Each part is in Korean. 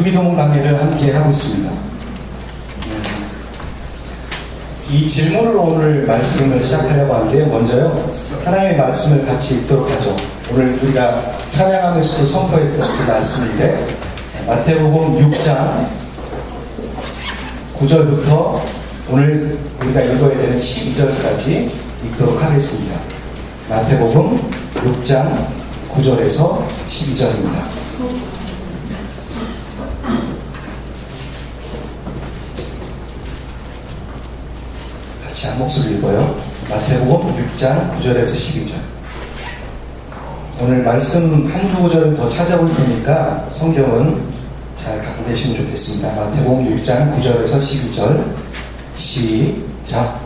주기도문 강의를 함께 하고 있습니다. 이 질문으로 오늘 말씀을 시작하려고 하는데, 먼저요, 하나님의 말씀을 같이 읽도록 하죠. 오늘 우리가 찬양하면서도 선포했던 그 말씀인데, 마태복음 6장 9절부터 오늘 우리가 읽어야 되는 12절까지 읽도록 하겠습니다. 마태복음 6장 9절에서 12절입니다. 같이 한 목소리 읽어요. 마태복음 6장 9절에서 12절. 오늘 말씀 한두 구절은 더 찾아볼 테니까 성경은 잘 갖고 계시면 좋겠습니다. 마태복음 6장 9절에서 12절. 시작.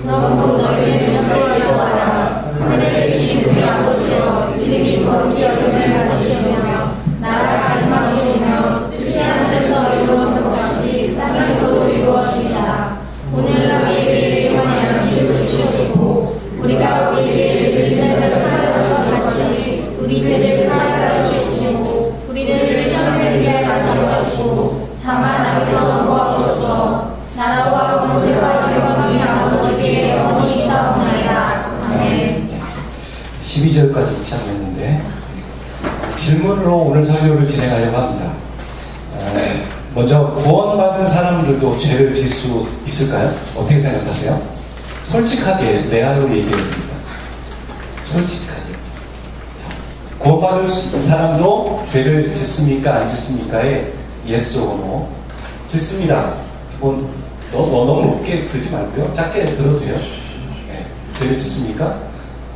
그러므로 너희는 여호와라 하늘에 계신 우리 아버지여, 이름이 거룩히 여김을 받으시며 나라가 임하시며 뜻이 하늘에서 이루어진 것 같이 땅에서도 이루어지리라. 오늘날 우리에게 영원한 양식을 주시옵고, 우리가 우리에게 죄진 자를 사하신 것 같이 우리 죄를 사하여 주옵시고, 우리를 시험에 들게 하지 마시옵고, 다만 악에서 구하옵소서. 나라와 권세와 영광이 아버지께 영원히 있사옵나이다. 아멘. 12절까지 시작했는데, 질문으로 오늘 설교를 진행하려고 합니다. 먼저 구원받은 사람들도 죄를 질 수 있을까요? 어떻게 생각하세요? 솔직하게 레알로 얘기해 줍니다. 솔직하게. 구원받은 사람도 죄를 짓습니까? 안 짓습니까?에 yes or no. 짓습니다. 너무 높게 들지 말고요. 작게 들어도요. 네. 죄를 짓습니까?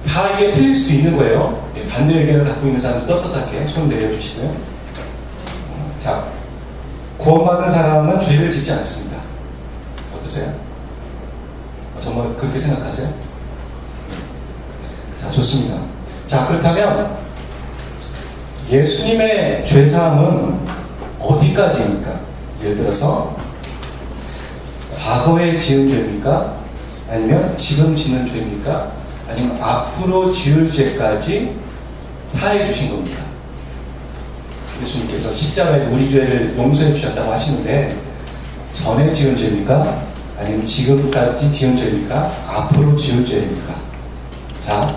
다 이게 틀릴 수 있는 거예요. 반대 의견을 갖고 있는 사람들 떳떳하게 손 내려주시고요. 자, 구원받은 사람은 죄를 짓지 않습니다. 어떠세요? 정말 그렇게 생각하세요? 자, 좋습니다. 자, 그렇다면 예수님의 죄사함은 어디까지입니까? 예를 들어서 과거에 지은 죄입니까? 아니면 지금 짓는 죄입니까? 아니면 앞으로 지을 죄까지 사해 주신 겁니까? 예수님께서 십자가에 우리 죄를 용서해 주셨다고 하시는데, 전에 지은 죄입니까? 아니면 지금까지 지은 죄입니까? 앞으로 지을 죄입니까? 자,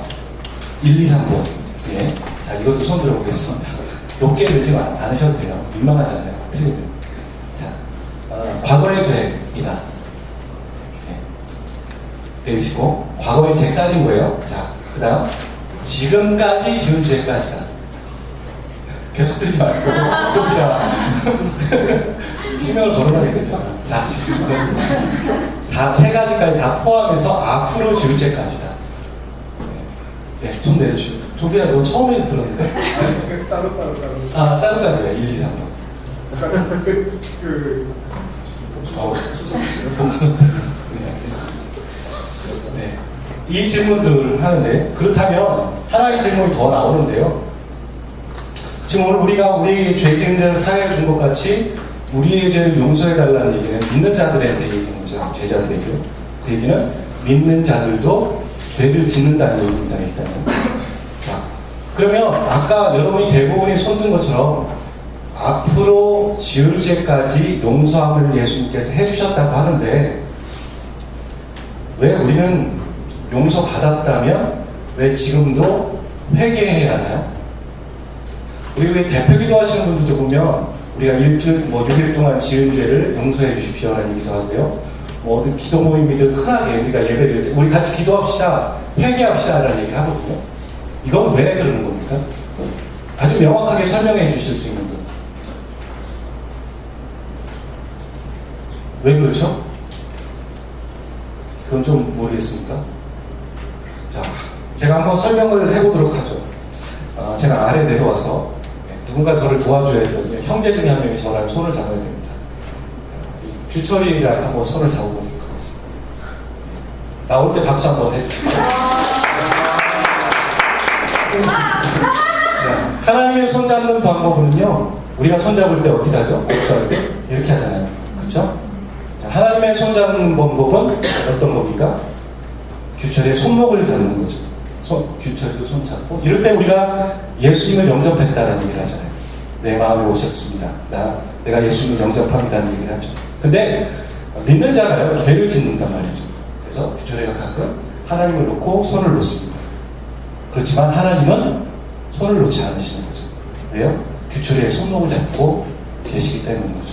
1, 2, 3번. 예. 자, 이것도 손 들어보겠습니다. 높게 들지 않으셔도 돼요. 민망하잖아요. 틀리면. 자, 과거의 죄이다. 내리시고, 과거의 죄까지인 거예요. 자, 그 다음, 지금까지 지은 죄까지다. 계속 들지 말고, 좀 그냥, 신명을 걸어놔야 되죠. 자, 다 세 가지까지 다 포함해서 앞으로 지을 죄까지다. 네, 손 내려주시고. 조비야, 너 처음에 들었는데? 아, 따로따로요. 1, 2, 3번. 복수. 네, 이 질문들 하는데, 그렇다면 하나의 질문이 더 나오는데요. 지금 오늘 우리가 우리의 죄 지은 죄를 사해 준 것 같이 우리의 죄를 용서해 달라는 얘기는 믿는 자들한테 얘기하는 거죠. 제자들에게요. 그 얘기는 믿는 자들도 죄를 짓는다는 얘기입니다. 일단은. 자, 그러면 아까 여러분이 대부분이 손든 것처럼 앞으로 지을 죄까지 용서함을 예수님께서 해주셨다고 하는데, 왜 우리는 용서받았다면 왜 지금도 회개해야 하나요? 우리 왜 대표기도 하시는 분들도 보면 우리가 일주일, 6일 동안 지은 죄를 용서해 주십시오라는 얘기도 하고요. 어떤 기도 모임이든 흔하게 우리가 예배드릴 때 우리 같이 기도합시다, 회개합시다라는 얘기를 하거든요. 이건 왜 그러는 겁니까? 아주 명확하게 설명해 주실 수 있는 분. 왜 그렇죠? 그건 좀 모르겠습니까? 자, 제가 한번 설명을 해보도록 하죠. 제가 아래 내려와서 누군가 저를 도와줘야 되거든요. 형제 중에 한 명이 저랑 손을 잡아야 됩니다. 규철이랑 한번 손을 잡아보도록 하겠습니다. 나올 때 박수 한번 해주세요. 하나님의 손 잡는 방법은요, 우리가 손 잡을 때 어떻게 하죠? 복수할 때 이렇게 하잖아요. 그렇죠? 하나님의 손 잡는 방법은 어떤 겁니까? 규철의 손목을 잡는 거죠. 규철도 손 잡고, 이럴 때 우리가 예수님을 영접했다는 얘기를 하잖아요. 내 마음에 오셨습니다. 내가 예수님을 영접합니다는 얘기를 하죠. 근데 믿는 자가요, 죄를 짓는단 말이죠. 그래서 규철이가 가끔 하나님을 놓고 손을 놓습니다. 그렇지만 하나님은 손을 놓지 않으시는 거죠. 왜요? 규철이의 손목을 잡고 계시기 때문인 거죠.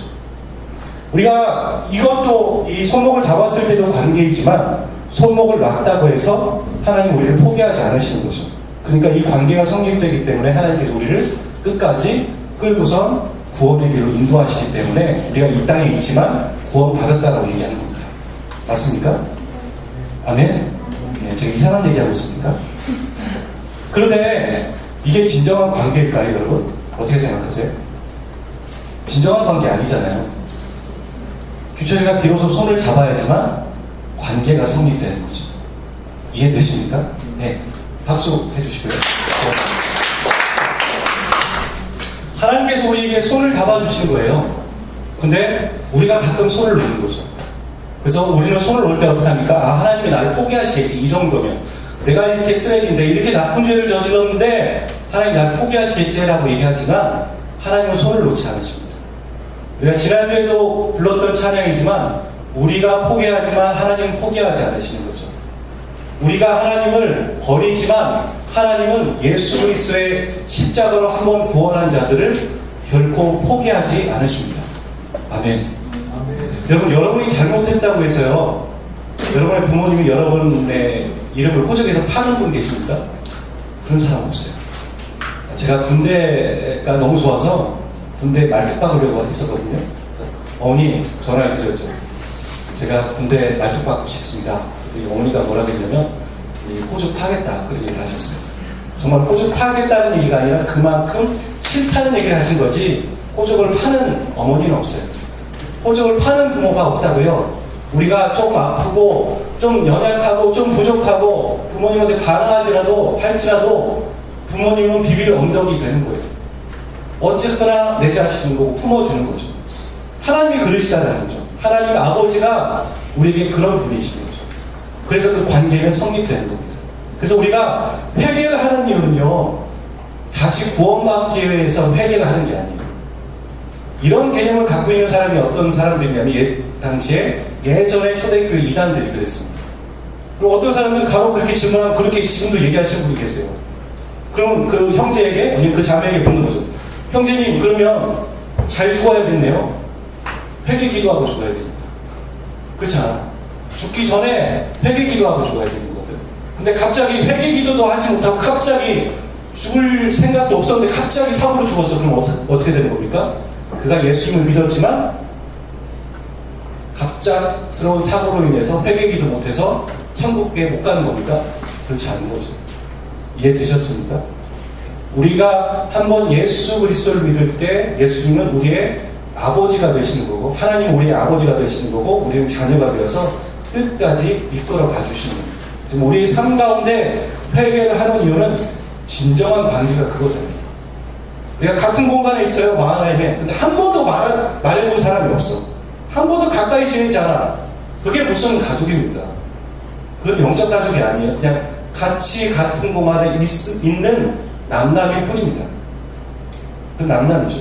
우리가 이것도 이 손목을 잡았을 때도 관계이지만 손목을 놨다고 해서 하나님 우리를 포기하지 않으시는 거죠. 그러니까 이 관계가 성립되기 때문에 하나님께서 우리를 끝까지 끌고선 구원의 길로 인도하시기 때문에 우리가 이 땅에 있지만 구원받았다라고 얘기하는 겁니다. 맞습니까? 아멘? 네, 제가 이상한 얘기하고 있습니까? 그런데 이게 진정한 관계일까요, 여러분? 어떻게 생각하세요? 진정한 관계 아니잖아요. 규철이가 비로소 손을 잡아야지만 관계가 성립되는 거죠. 이해되십니까? 네. 박수 해주시고요. 하나님께서 우리에게 손을 잡아주시는 거예요. 근데 우리가 가끔 손을 놓는 거죠. 그래서 우리는 손을 놓을 때 어떻게 합니까? 아, 하나님이 나를 포기하시겠지. 이 정도면. 내가 이렇게 쓰레기인데, 이렇게 나쁜 죄를 저질렀는데 하나님 나를 포기하시겠지라고 얘기하지만 하나님은 손을 놓지 않으십니다. 우리가 지난주에도 불렀던 찬양이지만 우리가 포기하지만 하나님은 포기하지 않으시는 거죠. 우리가 하나님을 버리지만 하나님은 예수 그리스도의 십자가로 한번 구원한 자들을 결코 포기하지 않으십니다. 아멘. 여러분, 여러분이 잘못했다고 해서요, 여러분의 부모님이 여러분의 이름을 호적에서 파는 분 계십니까? 그런 사람 없어요. 제가 군대가 너무 좋아서 군대 말뚝 박으려고 했었거든요. 그래서 어머니 전화를 드렸죠. 제가 군대 말뚝 박고 싶습니다. 그랬더니 어머니가 뭐라고 했냐면 호적 파겠다, 그런 얘기를 하셨어요. 정말 호적 파겠다는 얘기가 아니라 그만큼 싫다는 얘기를 하신 거지 호적을 파는 어머니는 없어요. 호적을 파는 부모가 없다고요. 우리가 조금 아프고 좀 연약하고 좀 부족하고 부모님한테 반항하지라도 할지라도 부모님은 비빌 언덕이 되는 거예요. 어쨌거나 내 자식인 거고 품어주는 거죠. 하나님이 그러시다는 거죠. 하나님 아버지가 우리에게 그런 분이신 거죠. 그래서 그 관계는 성립되는 겁니다. 그래서 우리가 회개를 하는 이유는요, 다시 구원받기 위해서 회개를 하는 게 아니에요. 이런 개념을 갖고 있는 사람이 어떤 사람들이냐면 당시에 예전에 초대교회 이단들이 그랬습니다. 그리고 어떤 사람들은 가로 그렇게 질문하면 그렇게 지금도 얘기하시는 분이 계세요. 그럼 그 형제에게 아니면 그 자매에게 묻는 거죠. 형제님, 그러면 잘 죽어야겠네요. 회개 기도하고 죽어야 됩니다. 그렇잖아. 죽기 전에 회개 기도하고 죽어야 되는 거거든. 근데 갑자기 회개 기도도 하지 못하고 갑자기 죽을 생각도 없었는데 갑자기 사고로 죽었어. 그럼 어떻게 되는 겁니까? 그가 예수님을 믿었지만 갑작스러운 사고로 인해서 회개기도 못해서 천국에 못 가는 겁니까? 그렇지 않은 거죠. 이해되셨습니까? 우리가 한번 예수 그리스도를 믿을 때 예수님은 우리의 아버지가 되시는 거고 하나님은 우리의 아버지가 되시는 거고 우리는 자녀가 되어서 끝까지 이끌어 가주시는 겁니다. 지금 우리 삶 가운데 회개를 하는 이유는 진정한 관계가 그거잖아요. 우리가 같은 공간에 있어요, 마하나임에. 근데 한 번도 말해본 사람이 없어. 한 번도 가까이 지내지 않아. 그게 무슨 가족입니다. 그건 영적 가족이 아니에요. 그냥 같이 같은 공간에 있는 남남일 뿐입니다. 그 남남이죠.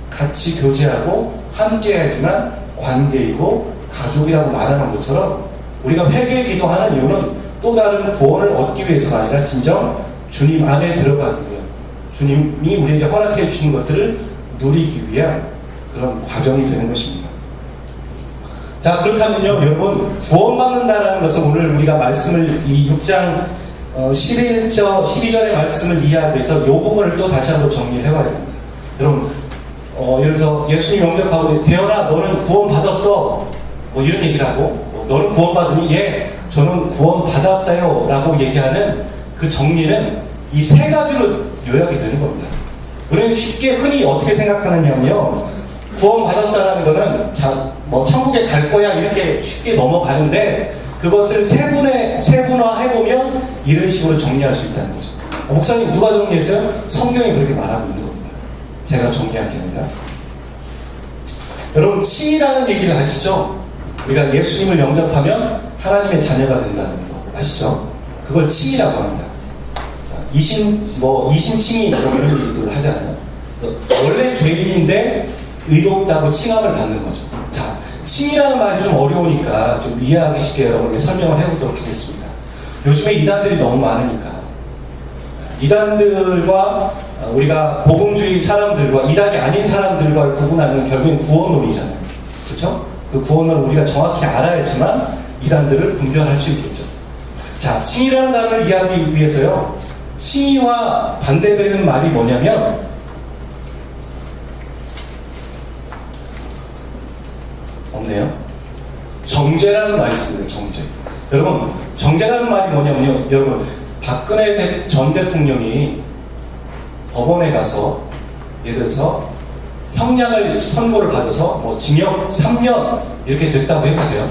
같이 교제하고 함께 해야지만 관계이고 가족이라고 말하는 것처럼 우리가 회개 기도하는 이유는 또 다른 구원을 얻기 위해서가 아니라 진정 주님 안에 들어가기 위해 주님이 우리에게 허락해 주신 것들을 누리기 위한 그런 과정이 되는 것입니다. 자, 그렇다면요, 여러분, 구원받는다라는 것은 오늘 우리가 말씀을 이 6장 12절의 말씀을 이해하기 위해서 이 부분을 또 다시 한번 정리를 해봐야 됩니다. 여러분, 예를 들어서 예수님 영접하고 대현아 너는 구원받았어, 뭐 이런 얘기를 하고 너는 구원받으니 예 저는 구원받았어요 라고 얘기하는 그 정리는 이 세 가지로 요약이 되는 겁니다. 우리는 쉽게 흔히 어떻게 생각하느냐면요, 구원받았다라는 거는 뭐 천국에 갈 거야 이렇게 쉽게 넘어가는데 그것을 세분화해보면 이런 식으로 정리할 수 있다는 거죠. 목사님 누가 정리했어요? 성경이 그렇게 말하고 있는 겁니다. 제가 정리한 게 아니라. 여러분, 칭이라는 얘기를 아시죠? 우리가 예수님을 영접하면 하나님의 자녀가 된다는 거 아시죠? 그걸 칭이라고 합니다. 이신칭이 이런 얘기를 하잖아요. 원래 죄인인데 의롭다고 칭함을 받는 거죠. 자, 칭이라는 말이 좀 어려우니까 좀 이해하기 쉽게 여러분께 설명을 해보도록 하겠습니다. 요즘에 이단들이 너무 많으니까 이단들과 우리가 복음주의 사람들과 이단이 아닌 사람들과 구분하는 결국엔 구원론이잖아요. 그렇죠? 그 구원론을 우리가 정확히 알아야지만 이단들을 분별할 수 있겠죠. 자, 칭의라는 단어를 이해하기 위해서요. 칭의와 반대되는 말이 뭐냐면 없네요. 정죄라는 말이 있습니다. 정죄. 여러분, 정죄라는 말이 뭐냐면요. 여러분, 박근혜 전 대통령이 법원에 가서 예를 들어서 형량을 선고를 받아서 뭐 징역 3년 이렇게 됐다고 해보세요.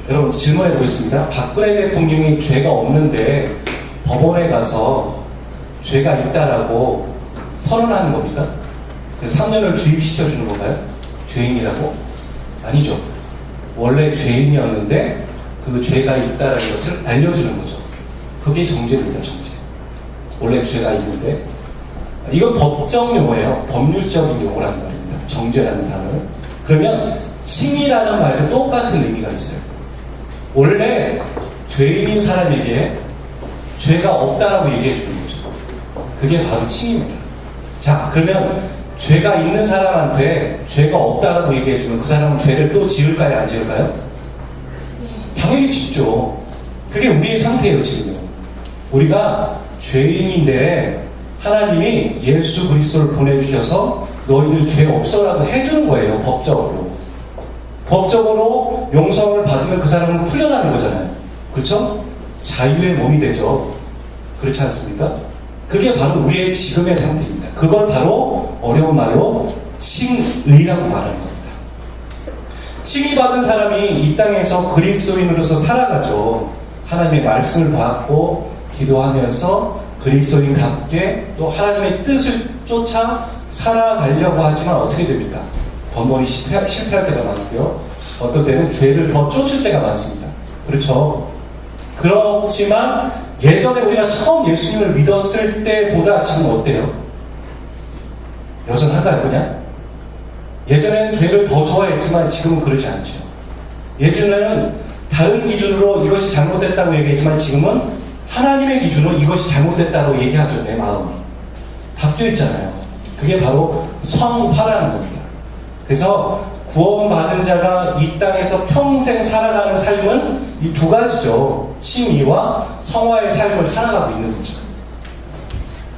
여러분 질문해 보겠습니다. 박근혜 대통령이 죄가 없는데 법원에 가서 죄가 있다라고 선언하는 겁니까? 그래서 3년을 주입시켜 주는 건가요? 죄인이라고? 아니죠. 원래 죄인이었는데 그 죄가 있다는 것을 알려주는 거죠. 그게 정죄입니다. 정죄. 원래 죄가 있는데 이건 법적 용어예요. 법률적인 용어라는 말입니다. 정죄라는 단어는. 그러면 칭의라는 말도 똑같은 의미가 있어요. 원래 죄인인 사람에게 죄가 없다라고 얘기해 주는 거죠. 그게 바로 칭의입니다. 자, 그러면 죄가 있는 사람한테 죄가 없다라고 얘기해 주면 그 사람은 죄를 또 지을까요? 안 지을까요? 당연히 짓죠. 그게 우리의 상태예요, 지금요. 우리가 죄인인데 하나님이 예수 그리스도를 보내주셔서 너희들 죄 없어라고 해주는 거예요. 법적으로. 법적으로 용서를 받으면 그 사람은 풀려나는 거잖아요. 그렇죠? 자유의 몸이 되죠. 그렇지 않습니까? 그게 바로 우리의 지금의 상태입니다. 그걸 바로 어려운 말로 칭의라고 말하는 겁니다. 칭의받은 사람이 이 땅에서 그리스도인으로서 살아가죠. 하나님의 말씀을 받고 기도하면서 그리스도인답게 또 하나님의 뜻을 쫓아 살아가려고 하지만 어떻게 됩니까? 번번이 실패할 때가 많고요. 어떤 때는 죄를 더 쫓을 때가 많습니다. 그렇죠? 그렇지만 예전에 우리가 처음 예수님을 믿었을 때보다 지금 어때요? 여전한가요, 그냥? 예전에는 죄를 더 좋아했지만 지금은 그러지 않죠. 예전에는 다른 기준으로 이것이 잘못됐다고 얘기했지만 지금은 하나님의 기준으로 이것이 잘못됐다고 얘기하죠. 내 마음이 바뀌어 있잖아요. 그게 바로 성화라는 겁니다. 그래서 구원받은 자가 이 땅에서 평생 살아가는 삶은 이 두 가지죠. 칭의와 성화의 삶을 살아가고 있는 거죠.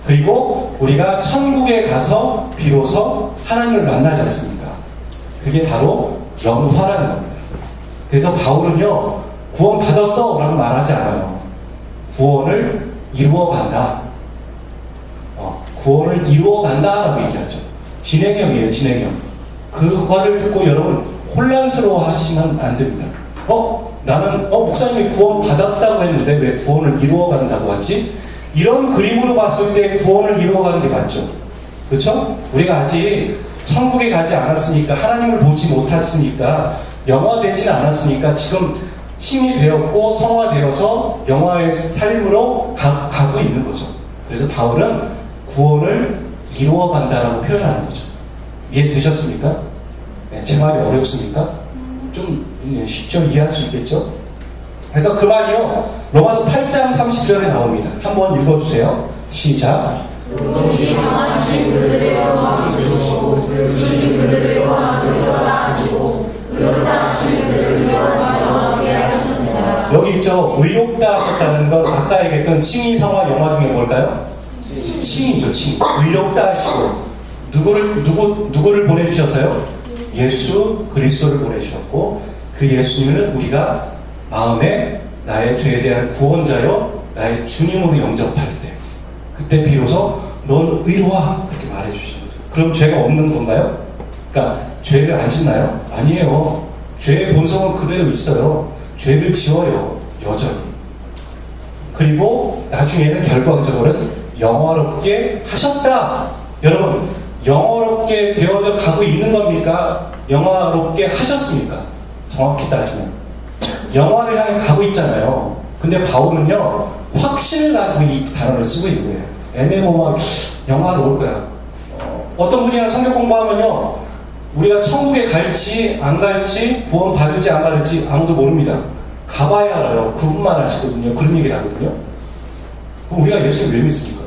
그리고 우리가 천국에 가서 비로소 하나님을 만나지 않습니까? 그게 바로 영화라는 겁니다. 그래서 바울은요, 구원 받았어 라고 말하지 않아요. 구원을 이루어간다. 구원을 이루어간다 라고 얘기하죠. 진행형이에요, 진행형. 그거를 듣고 여러분 혼란스러워 하시면 안 됩니다. 나는 목사님이 구원 받았다고 했는데 왜 구원을 이루어간다고 하지? 이런 그림으로 봤을 때 구원을 이루어가는 게 맞죠. 그렇죠? 우리가 아직 천국에 가지 않았으니까, 하나님을 보지 못했으니까, 영화되지는 않았으니까 지금 칭이 되었고 성화되어서 영화의 삶으로 가고 있는 거죠. 그래서 바울은 구원을 이루어간다라고 표현하는 거죠. 이해되셨습니까? 네, 제 말이 어렵습니까? 좀 쉽죠? 이해할 수 있겠죠? 그래서 그 말이요, 로마서 8장 30절에 나옵니다. 한번 읽어주세요. 시작. 우리 강하신 그들의 영광이시고 부르신 그들의 영광을 이루어라 하시고 의롭다 하시는 그들을 영원하게 하셨습니다. 여기 있죠. 의롭다 하셨다는 건 아까 얘기했던 칭의, 성화, 영화 중에 뭘까요? 칭이죠. 칭. 의롭다 하시고 누구를 보내주셔서요? 예수 그리스도를 보내주셨고, 그 예수님을 우리가 마음에 나의 죄에 대한 구원자여 나의 주님으로 영접할 때, 그때 비로소 넌 의로와 그렇게 말해주시는 거죠. 그럼 죄가 없는 건가요? 그러니까 죄를 안 짓나요? 아니에요. 죄의 본성은 그대로 있어요. 죄를 지어요, 여전히. 그리고 나중에는 결과적으로는 영화롭게 하셨다. 여러분, 영화롭게 되어져 가고 있는 겁니까? 영화롭게 하셨습니까? 정확히 따지면 영화를 향해 가고 있잖아요. 근데 바울은요, 확신을 가지고 이 단어를 쓰고 있는 거예요. 애매모호하게 영화로 올 거야. 어떤 분이랑 성경 공부하면요, 우리가 천국에 갈지 안 갈지, 구원 받을지 안 받을지 아무도 모릅니다. 가봐야 알아요. 그분만 아시거든요. 그런 얘기를 하거든요. 그럼 우리가 예수를 왜 믿습니까?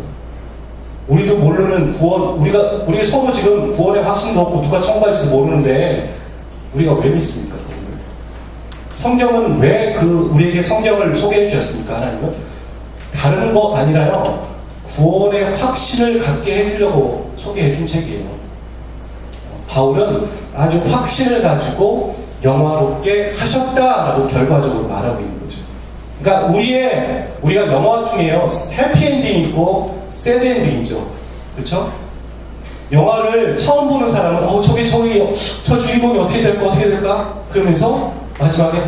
우리도 모르는 구원, 우리 서로 지금 구원의 확신도 없고 누가 천국 갈지도 모르는데 우리가 왜 믿습니까? 성경은 왜 우리에게 성경을 소개해 주셨습니까? 하나님은 다른 거 아니라요, 구원의 확신을 갖게 해주려고 소개해 준 책이에요. 바울은 아주 확신을 가지고 영화롭게 하셨다라고 결과적으로 말하고 있는 거죠. 그러니까 우리가 영화 중에요, 해피엔딩이 있고 새드엔딩이죠. 그렇죠? 영화를 처음 보는 사람은 저 주인공이 어떻게 될까? 그러면서 마지막에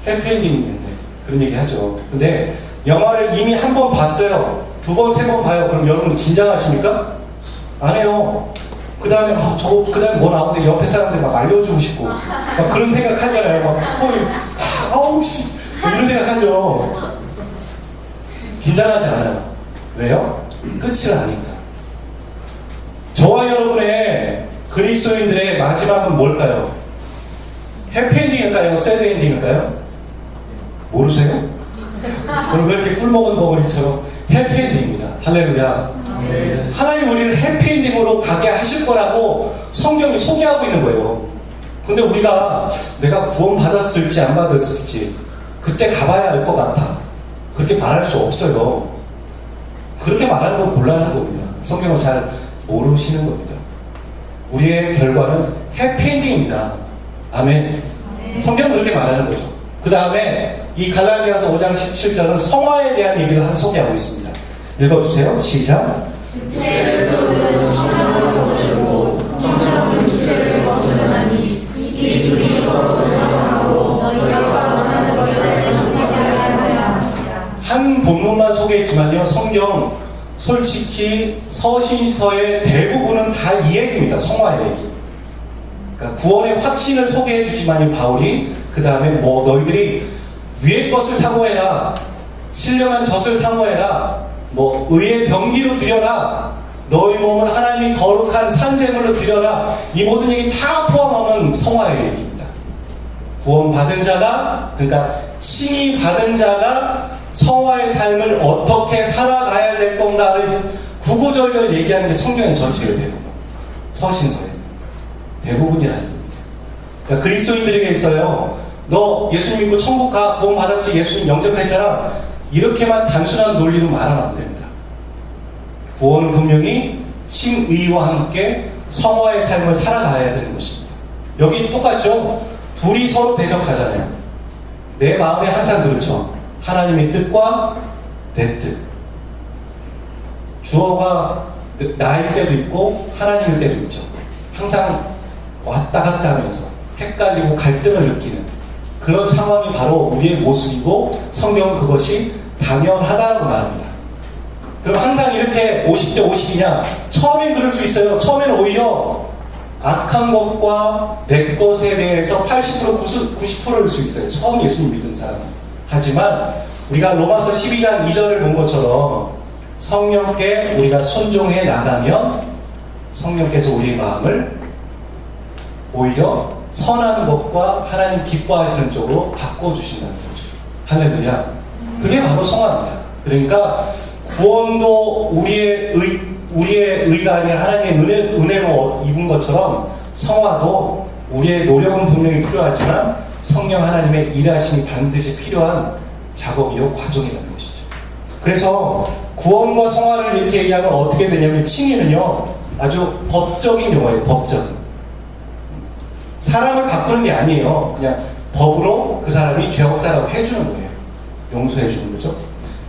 해피엔딩이겠네, 그런 얘기 하죠. 근데 영화를 이미 한 번 봤어요. 두 번, 세 번 봐요. 그럼 여러분 긴장하십니까? 안 해요. 그 다음에 그다음에 뭐 나오는데 옆에 사람들 막 알려주고 싶고 막 그런 생각 하잖아요. 막 스포일 이런 생각 하죠. 긴장하지 않아요. 왜요? 끝을 아니까. 저와 여러분의 그리스도인들의 마지막은 뭘까요? 해피엔딩일까요? 새드엔딩일까요? 모르세요? 그럼 왜 이렇게 꿀먹은 버거리처럼 해피엔딩입니다. 할렐루야. 하나님 우리를 해피엔딩으로 가게 하실 거라고 성경이 소개하고 있는 거예요. 근데 우리가 내가 구원 받았을지 안 받았을지 그때 가봐야 알 것 같아, 그렇게 말할 수 없어요. 그렇게 말하는 건 곤란한 겁니다. 성경을 잘 모르시는 겁니다. 우리의 결과는 해피엔딩입니다. 아멘. 성경은 그렇게 말하는 거죠. 그 다음에 이 갈라디아서 5장 17절은 성화에 대한 얘기를 소개하고 있습니다. 읽어주세요. 시작. 한 본문만 소개했지만요, 성경 솔직히 서신서의 대부분은 다 이 얘기입니다. 성화의 얘기. 그러니까 구원의 확신을 소개해 주지만 바울이 그 다음에 너희들이 위의 것을 사모해라, 신령한 젖을 사모해라, 의의 병기로 드려라, 너희 몸을 하나님이 거룩한 산제물로 드려라, 이 모든 얘기 다 포함하는 성화의 얘기입니다. 구원 받은 자가, 그러니까 칭의 받은 자가 성화의 삶을 어떻게 살아가야 될 건가를 구구절절 얘기하는 게 성경의 전체예요. 대부분 서신서에 대부분이라는 겁니다. 그러니까 그리스도인들에게 있어요, 너 예수 믿고 천국 가, 구원 받았지, 예수님 영접했잖아, 이렇게만 단순한 논리로 말하면 안 됩니다. 구원은 분명히 칭의와 함께 성화의 삶을 살아가야 되는 것입니다. 여기 똑같죠? 둘이 서로 대적하잖아요. 내 마음에 항상 그렇죠. 하나님의 뜻과 내 뜻. 주어가 나일 때도 있고 하나님일 때도 있죠. 항상 왔다 갔다 하면서 헷갈리고 갈등을 느끼는 그런 상황이 바로 우리의 모습이고, 성경은 그것이 당연하다고 말합니다. 그럼 항상 이렇게 50대 50이냐? 처음엔 그럴 수 있어요. 처음에는 오히려 악한 것과 내 것에 대해서 80% 90%일 수 있어요. 처음 예수님 믿은 사람은. 하지만 우리가 로마서 12장 2절을 본 것처럼 성령께 우리가 순종해 나가면 성령께서 우리의 마음을 오히려 선한 것과 하나님 기뻐하시는 쪽으로 바꿔주신다는 거죠. 할렐루야. 그게 바로 성화입니다. 그러니까 구원도 우리의 의가 아닌 하나님의 은혜로 입은 것처럼 성화도 우리의 노력은 분명히 필요하지만 성령 하나님의 일하심이 반드시 필요한 작업이요, 과정이라는 것이죠. 그래서 구원과 성화를 이렇게 얘기하면 어떻게 되냐면, 칭의는요 아주 법적인 용어예요. 법적인. 사람을 바꾸는 게 아니에요. 그냥 법으로 그 사람이 죄 없다라고 해주는 거예요. 용서해 주는 거죠.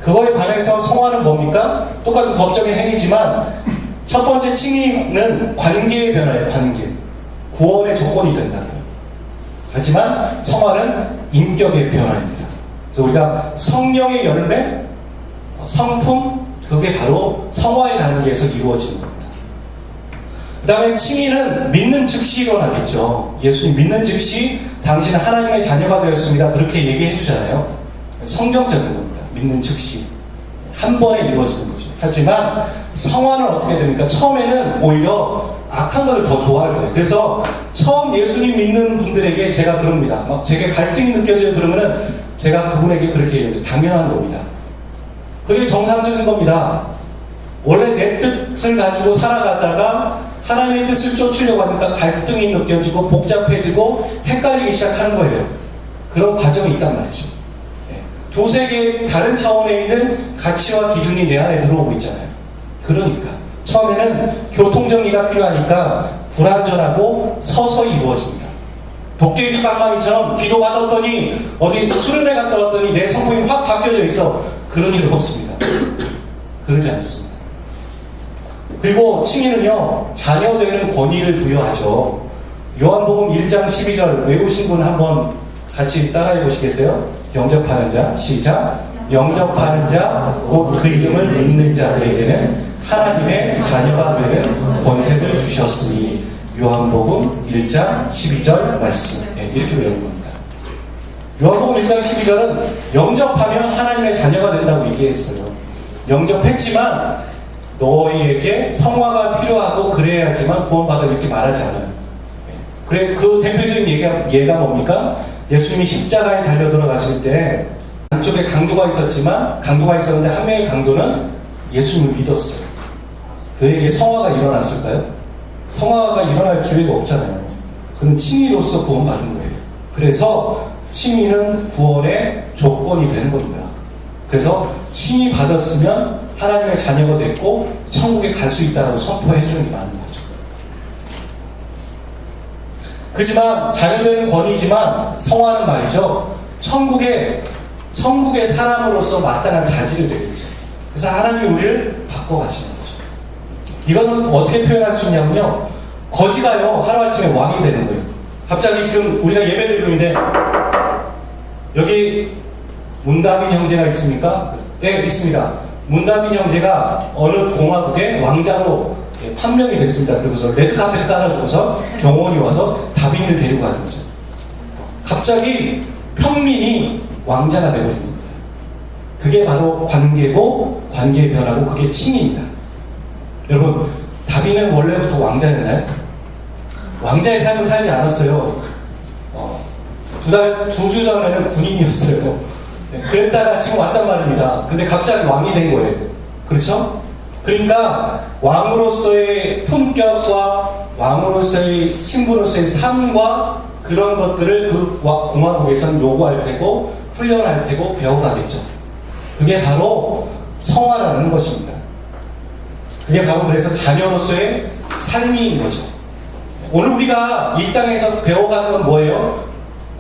그거에 반해서 성화는 뭡니까? 똑같은 법적인 행위지만 첫 번째 칭의는 관계의 변화예요. 관계. 구원의 조건이 된다는 거예요. 하지만 성화는 인격의 변화입니다. 그래서 우리가 성령의 열매, 성품, 그게 바로 성화의 단계에서 이루어지는 겁니다. 그 다음에 칭의는 믿는 즉시 일어나겠죠. 예수님 믿는 즉시 당신은 하나님의 자녀가 되었습니다. 그렇게 얘기해 주잖아요. 성경적인 겁니다. 믿는 즉시 한 번에 이루어지는 거죠. 하지만 성화는 어떻게 됩니까? 처음에는 오히려 악한 걸 더 좋아할 거예요. 그래서 처음 예수님 믿는 분들에게 제가 그럽니다. 막 제게 갈등이 느껴져요. 그러면은 제가 그분에게 그렇게 얘기해요. 당연한 겁니다. 그게 정상적인 겁니다. 원래 내 뜻을 가지고 살아가다가 하나님의 뜻을 쫓으려고 하니까 갈등이 느껴지고 복잡해지고 헷갈리기 시작하는 거예요. 그런 과정이 있단 말이죠. 두세 개의 다른 차원에 있는 가치와 기준이 내 안에 들어오고 있잖아요. 그러니까 처음에는 교통정리가 필요하니까 불완전하고 서서히 이루어집니다. 도깨비 방망이처럼 기도받았더니 어디 수련회 갔다 왔더니 내 성품이 확 바뀌어져 있어. 그런 일은 없습니다. 그러지 않습니다. 그리고 칭의는요, 자녀 되는 권위를 부여하죠. 요한복음 1장 12절 외우신 분 한번 같이 따라해 보시겠어요? 영접하는 자, 시작. 영접하는 자, 곧 그 이름을 믿는 자들에게는 하나님의 자녀가 되는 권세를 주셨으니. 요한복음 1장 12절 말씀. 네, 이렇게 외우는 겁니다. 요한복음 1장 12절은 영접하면 하나님의 자녀가 된다고 얘기했어요. 영접했지만 너희에게 성화가 필요하고 그래야지만 구원받아 이렇게 말하지 않아요. 그래, 그 대표적인 예가 뭡니까? 예수님이 십자가에 달려 돌아가실 때 안쪽에 강도가 있었는데 한 명의 강도는 예수님을 믿었어요. 그에게 성화가 일어났을까요? 성화가 일어날 기회가 없잖아요. 그는 칭의로서 구원받은 거예요. 그래서 칭의는 구원의 조건이 되는 겁니다. 그래서 칭의 받았으면 하나님의 자녀가 됐고 천국에 갈 수 있다고 선포해 주는 게 맞는 거죠. 그지만 자녀되는 권위지만 성화는 말이죠. 천국의 사람으로서 마땅한 자질이 되겠죠. 그래서 하나님이 우리를 바꿔가시는 거죠. 이거는 어떻게 표현할 수 있냐면요. 거지가요 하루아침에 왕이 되는 거예요. 갑자기 지금 우리가 예배드리고 있는데 여기 문다빈 형제가 있습니까? 네, 있습니다. 문다빈 형제가 어느 공화국의 왕자로 판명이 됐습니다. 그리고서 레드카펫을 깔아주고서 경호원이 와서 다빈이를 데리고 가는 거죠. 갑자기 평민이 왕자가 되버린 겁니다. 그게 바로 관계고 관계의 변화고 그게 칭의입니다. 여러분, 다빈은 원래부터 왕자였나요? 왕자의 삶을 살지 않았어요. 2주 전에는 군인이었어요. 그랬다가 지금 왔단 말입니다. 근데 갑자기 왕이 된 거예요. 그렇죠? 그러니까 왕으로서의 품격과 왕으로서의 신부로서의 삶과 그런 것들을 그 공화국에서는 요구할 테고 훈련할 테고 배워가겠죠. 그게 바로 성화라는 것입니다. 그게 바로 그래서 자녀로서의 삶인 거죠. 오늘 우리가 이 땅에서 배워가는 건 뭐예요?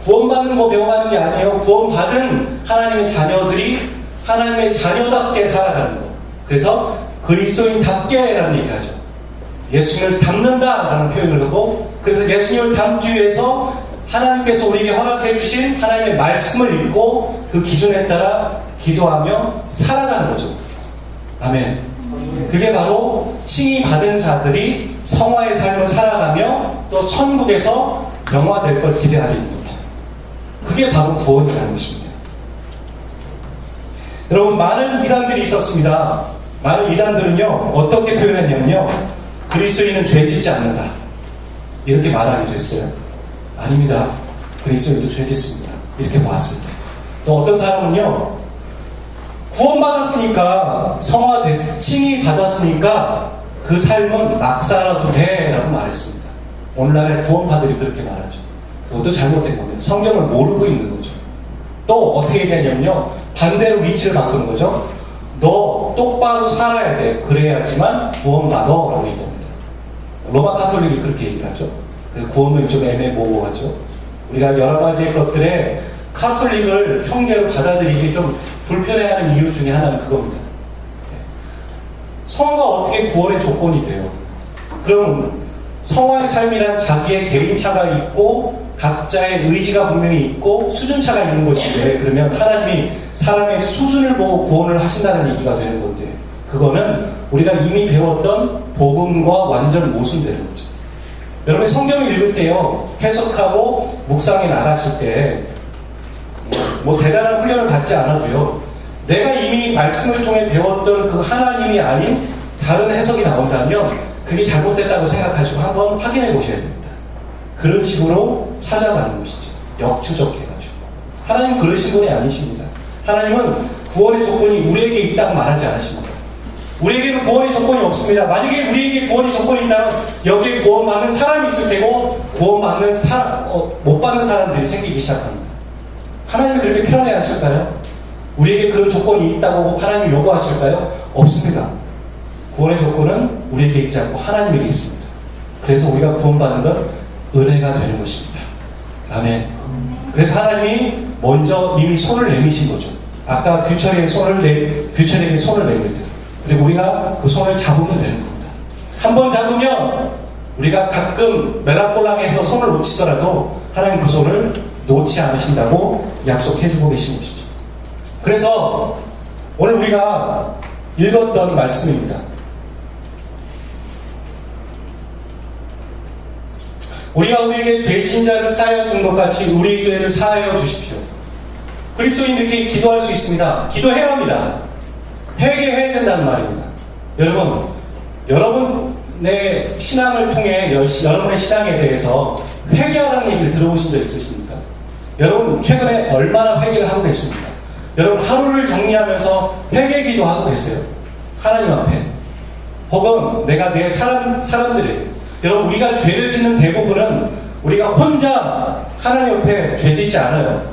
구원받는 거 배워가는 게 아니에요. 구원받은 하나님의 자녀들이 하나님의 자녀답게 살아가는 거. 그래서 그리스도인답게라는 얘기를 하죠. 예수님을 닮는다라는 표현을 하고, 그래서 예수님을 닮기 위해서 하나님께서 우리에게 허락해 주신 하나님의 말씀을 읽고 그 기준에 따라 기도하며 살아가는 거죠. 아멘. 그게 바로 칭의 받은 자들이 성화의 삶을 살아가며 또 천국에서 영화될 걸 기대하는 겁니다. 그게 바로 구원이라는 것입니다. 여러분, 많은 이단들이 있었습니다. 많은 이단들은요, 어떻게 표현했냐면요, 그리스도인은 죄 짓지 않는다, 이렇게 말하기도 했어요. 아닙니다. 그리스도인도 죄 짓습니다. 이렇게 봤을 때. 또 어떤 사람은요, 구원받았으니까, 칭의 받았으니까 그 삶은 막 살아도 돼 라고 말했습니다. 오늘날의 구원파들이 그렇게 말하죠. 그것도 잘못된 겁니다. 성경을 모르고 있는 거죠. 또 어떻게 얘기하냐면요, 반대로 위치를 바꾸는 거죠. 너 똑바로 살아야 돼. 그래야지만 구원받아 라고 얘기합니다. 로마 카톨릭이 그렇게 얘기를 하죠. 구원은 좀 애매모호하죠. 우리가 여러 가지 것들에 카톨릭을 형제로 받아들이기 좀 불편해하는 이유 중에 하나는 그겁니다. 성화가 어떻게 구원의 조건이 돼요? 그럼 성화의 삶이란 자기의 개인차가 있고 각자의 의지가 분명히 있고 수준차가 있는 것인데, 그러면 하나님이 사람의 수준을 보고 구원을 하신다는 얘기가 되는 건데, 그거는 우리가 이미 배웠던 복음과 완전 모순되는 거죠. 여러분, 성경을 읽을 때요, 해석하고 묵상에 나가실 때 뭐 대단한 훈련을 받지 않아도요, 내가 이미 말씀을 통해 배웠던 그 하나님이 아닌 다른 해석이 나온다면 그게 잘못됐다고 생각하시고 한번 확인해 보셔야 됩니다. 그런 식으로 찾아가는 것이죠. 역추적해가지고. 하나님 그러신 분이 아니십니다. 하나님은 구원의 조건이 우리에게 있다고 말하지 않으십니다. 우리에게는 구원의 조건이 없습니다. 만약에 우리에게 구원의 조건이 있다면 여기에 구원받는 사람이 있을 테고 구원받는 못 받는 사람들이 생기기 시작합니다. 하나님은 그렇게 편해 하실까요? 우리에게 그런 조건이 있다고 하나님 요구하실까요? 없습니다. 구원의 조건은 우리에게 있지 않고 하나님에게 있습니다. 그래서 우리가 구원받는 건 은혜가 되는 것입니다. 아멘. 그래서 하나님이 먼저 이미 손을 내미신 거죠. 아까 규철에게 손을 내밀 때 그리고 우리가 그 손을 잡으면 되는 겁니다. 한 번 잡으면 우리가 가끔 멜라꼴랑에서 손을 놓치더라도 하나님 그 손을 놓지 않으신다고 약속해주고 계신 것이죠. 그래서 오늘 우리가 읽었던 말씀입니다. 우리가 우리에게 죄진 자를 사하여 준 것 같이 우리의 죄를 사하여 주십시오. 그리스도인 이렇게 기도할 수 있습니다. 기도해야 합니다. 회개해야 된다는 말입니다. 여러분의 신앙을 통해 여러분의 신앙에 대해서 회개하라는 얘기를 들어보신 적 있으십니까? 여러분 최근에 얼마나 회개를 하고 계십니까? 여러분 하루를 정리하면서 회개 기도하고 계세요? 하나님 앞에 혹은 내가 내 사람들에게 여러분 우리가 죄를 짓는 대부분은 우리가 혼자 하나님 옆에 죄 짓지 않아요.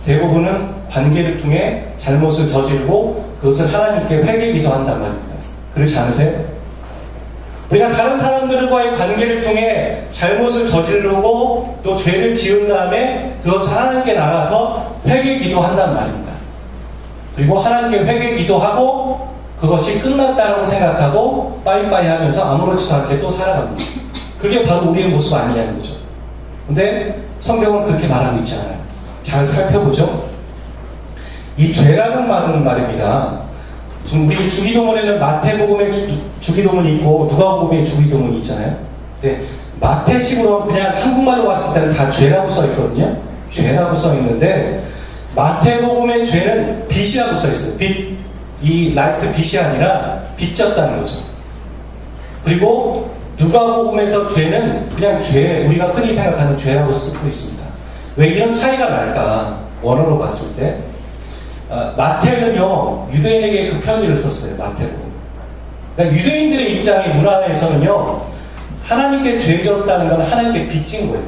대부분은 관계를 통해 잘못을 저지르고 그것을 하나님께 회개 기도한단 말입니다. 그렇지 않으세요? 우리가 다른 사람들과의 관계를 통해 잘못을 저지르고 또 죄를 지은 다음에 그것을 하나님께 나가서 회개 기도한단 말입니다. 그리고 하나님께 회개 기도하고 그것이 끝났다고 생각하고 빠이빠이 하면서 아무렇지도 않게 또 살아갑니다. 그게 바로 우리의 모습 아니냐는 거죠. 근데 성경은 그렇게 말하고 있지 않아요. 잘 살펴보죠. 이 죄라는 말은 말입니다. 지금 우리 주기도문에는 마태복음의 주기도문이 있고 누가복음의 주기도문이 있잖아요. 근데 마태식으로 그냥 한국말로 봤을 때는 다 죄라고 써 있거든요. 죄라고 써 있는데 마태복음의 죄는 빚이라고 써 있어요. 빚. 이 라이트 빚이 아니라 빚졌다는 거죠. 그리고 누가복음에서 죄는 그냥 죄, 우리가 흔히 생각하는 죄라고 쓰고 있습니다. 왜 이런 차이가 날까? 원어로 봤을 때 마태는요 유대인에게 그 편지를 썼어요. 마태복음. 그러니까 유대인들의 입장의 문화에서는요 하나님께 죄 졌다는 건 하나님께 빚진 거예요.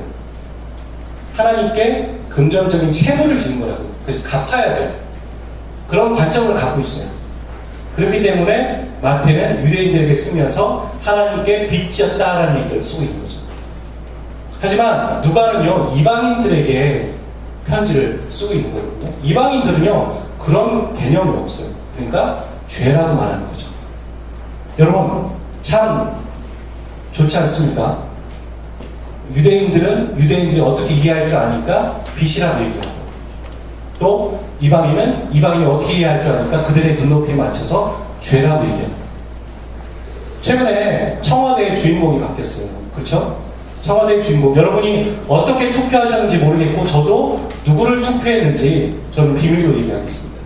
하나님께 금전적인 채무를 지는 거라고. 그래서 갚아야 돼요. 그런 관점을 갖고 있어요. 그렇기 때문에 마태는 유대인들에게 쓰면서 하나님께 빚졌다라는 얘기를 쓰고 있는 거죠. 하지만 누가는요 이방인들에게 편지를 쓰고 있는 거거든요. 이방인들은요 그런 개념이 없어요. 그러니까 죄라고 말하는 거죠. 여러분 참 좋지 않습니까? 유대인들이 어떻게 이해할 줄 아니까 빚이라고 얘기하고 또 이방인이 어떻게 이해할 줄 아니까 그들의 눈높이에 맞춰서 죄라고 얘기합니다. 최근에 청와대의 주인공이 바뀌었어요. 그렇죠? 청와대의 주인공. 여러분이 어떻게 투표하셨는지 모르겠고 저도 누구를 투표했는지 저는 비밀로 얘기하겠습니다.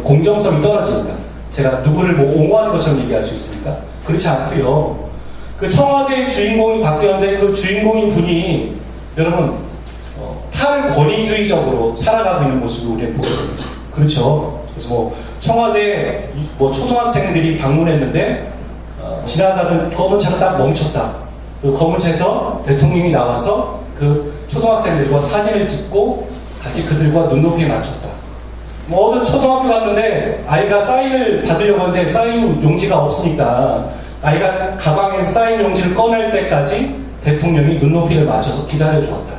공정성이 떨어지니까 제가 누구를 옹호하는 것처럼 얘기할 수 있습니까? 그렇지 않고요. 그 청와대의 주인공이 바뀌었는데 그 주인공인 분이 여러분 탈권위주의적으로 살아가고 있는 모습을 우리는 보거든요. 그렇죠. 그래서 청와대 초등학생들이 방문했는데 지나가던 검은 차가 딱 멈췄다. 그 검은 차에서 대통령이 나와서 그 초등학생들과 사진을 찍고 같이 그들과 눈높이에 맞췄다. 어느 초등학교 갔는데 아이가 사인을 받으려고 하는데 사인 용지가 없으니까 아이가 가방에서 사인 용지를 꺼낼 때까지 대통령이 눈높이를 맞춰서 기다려주었다.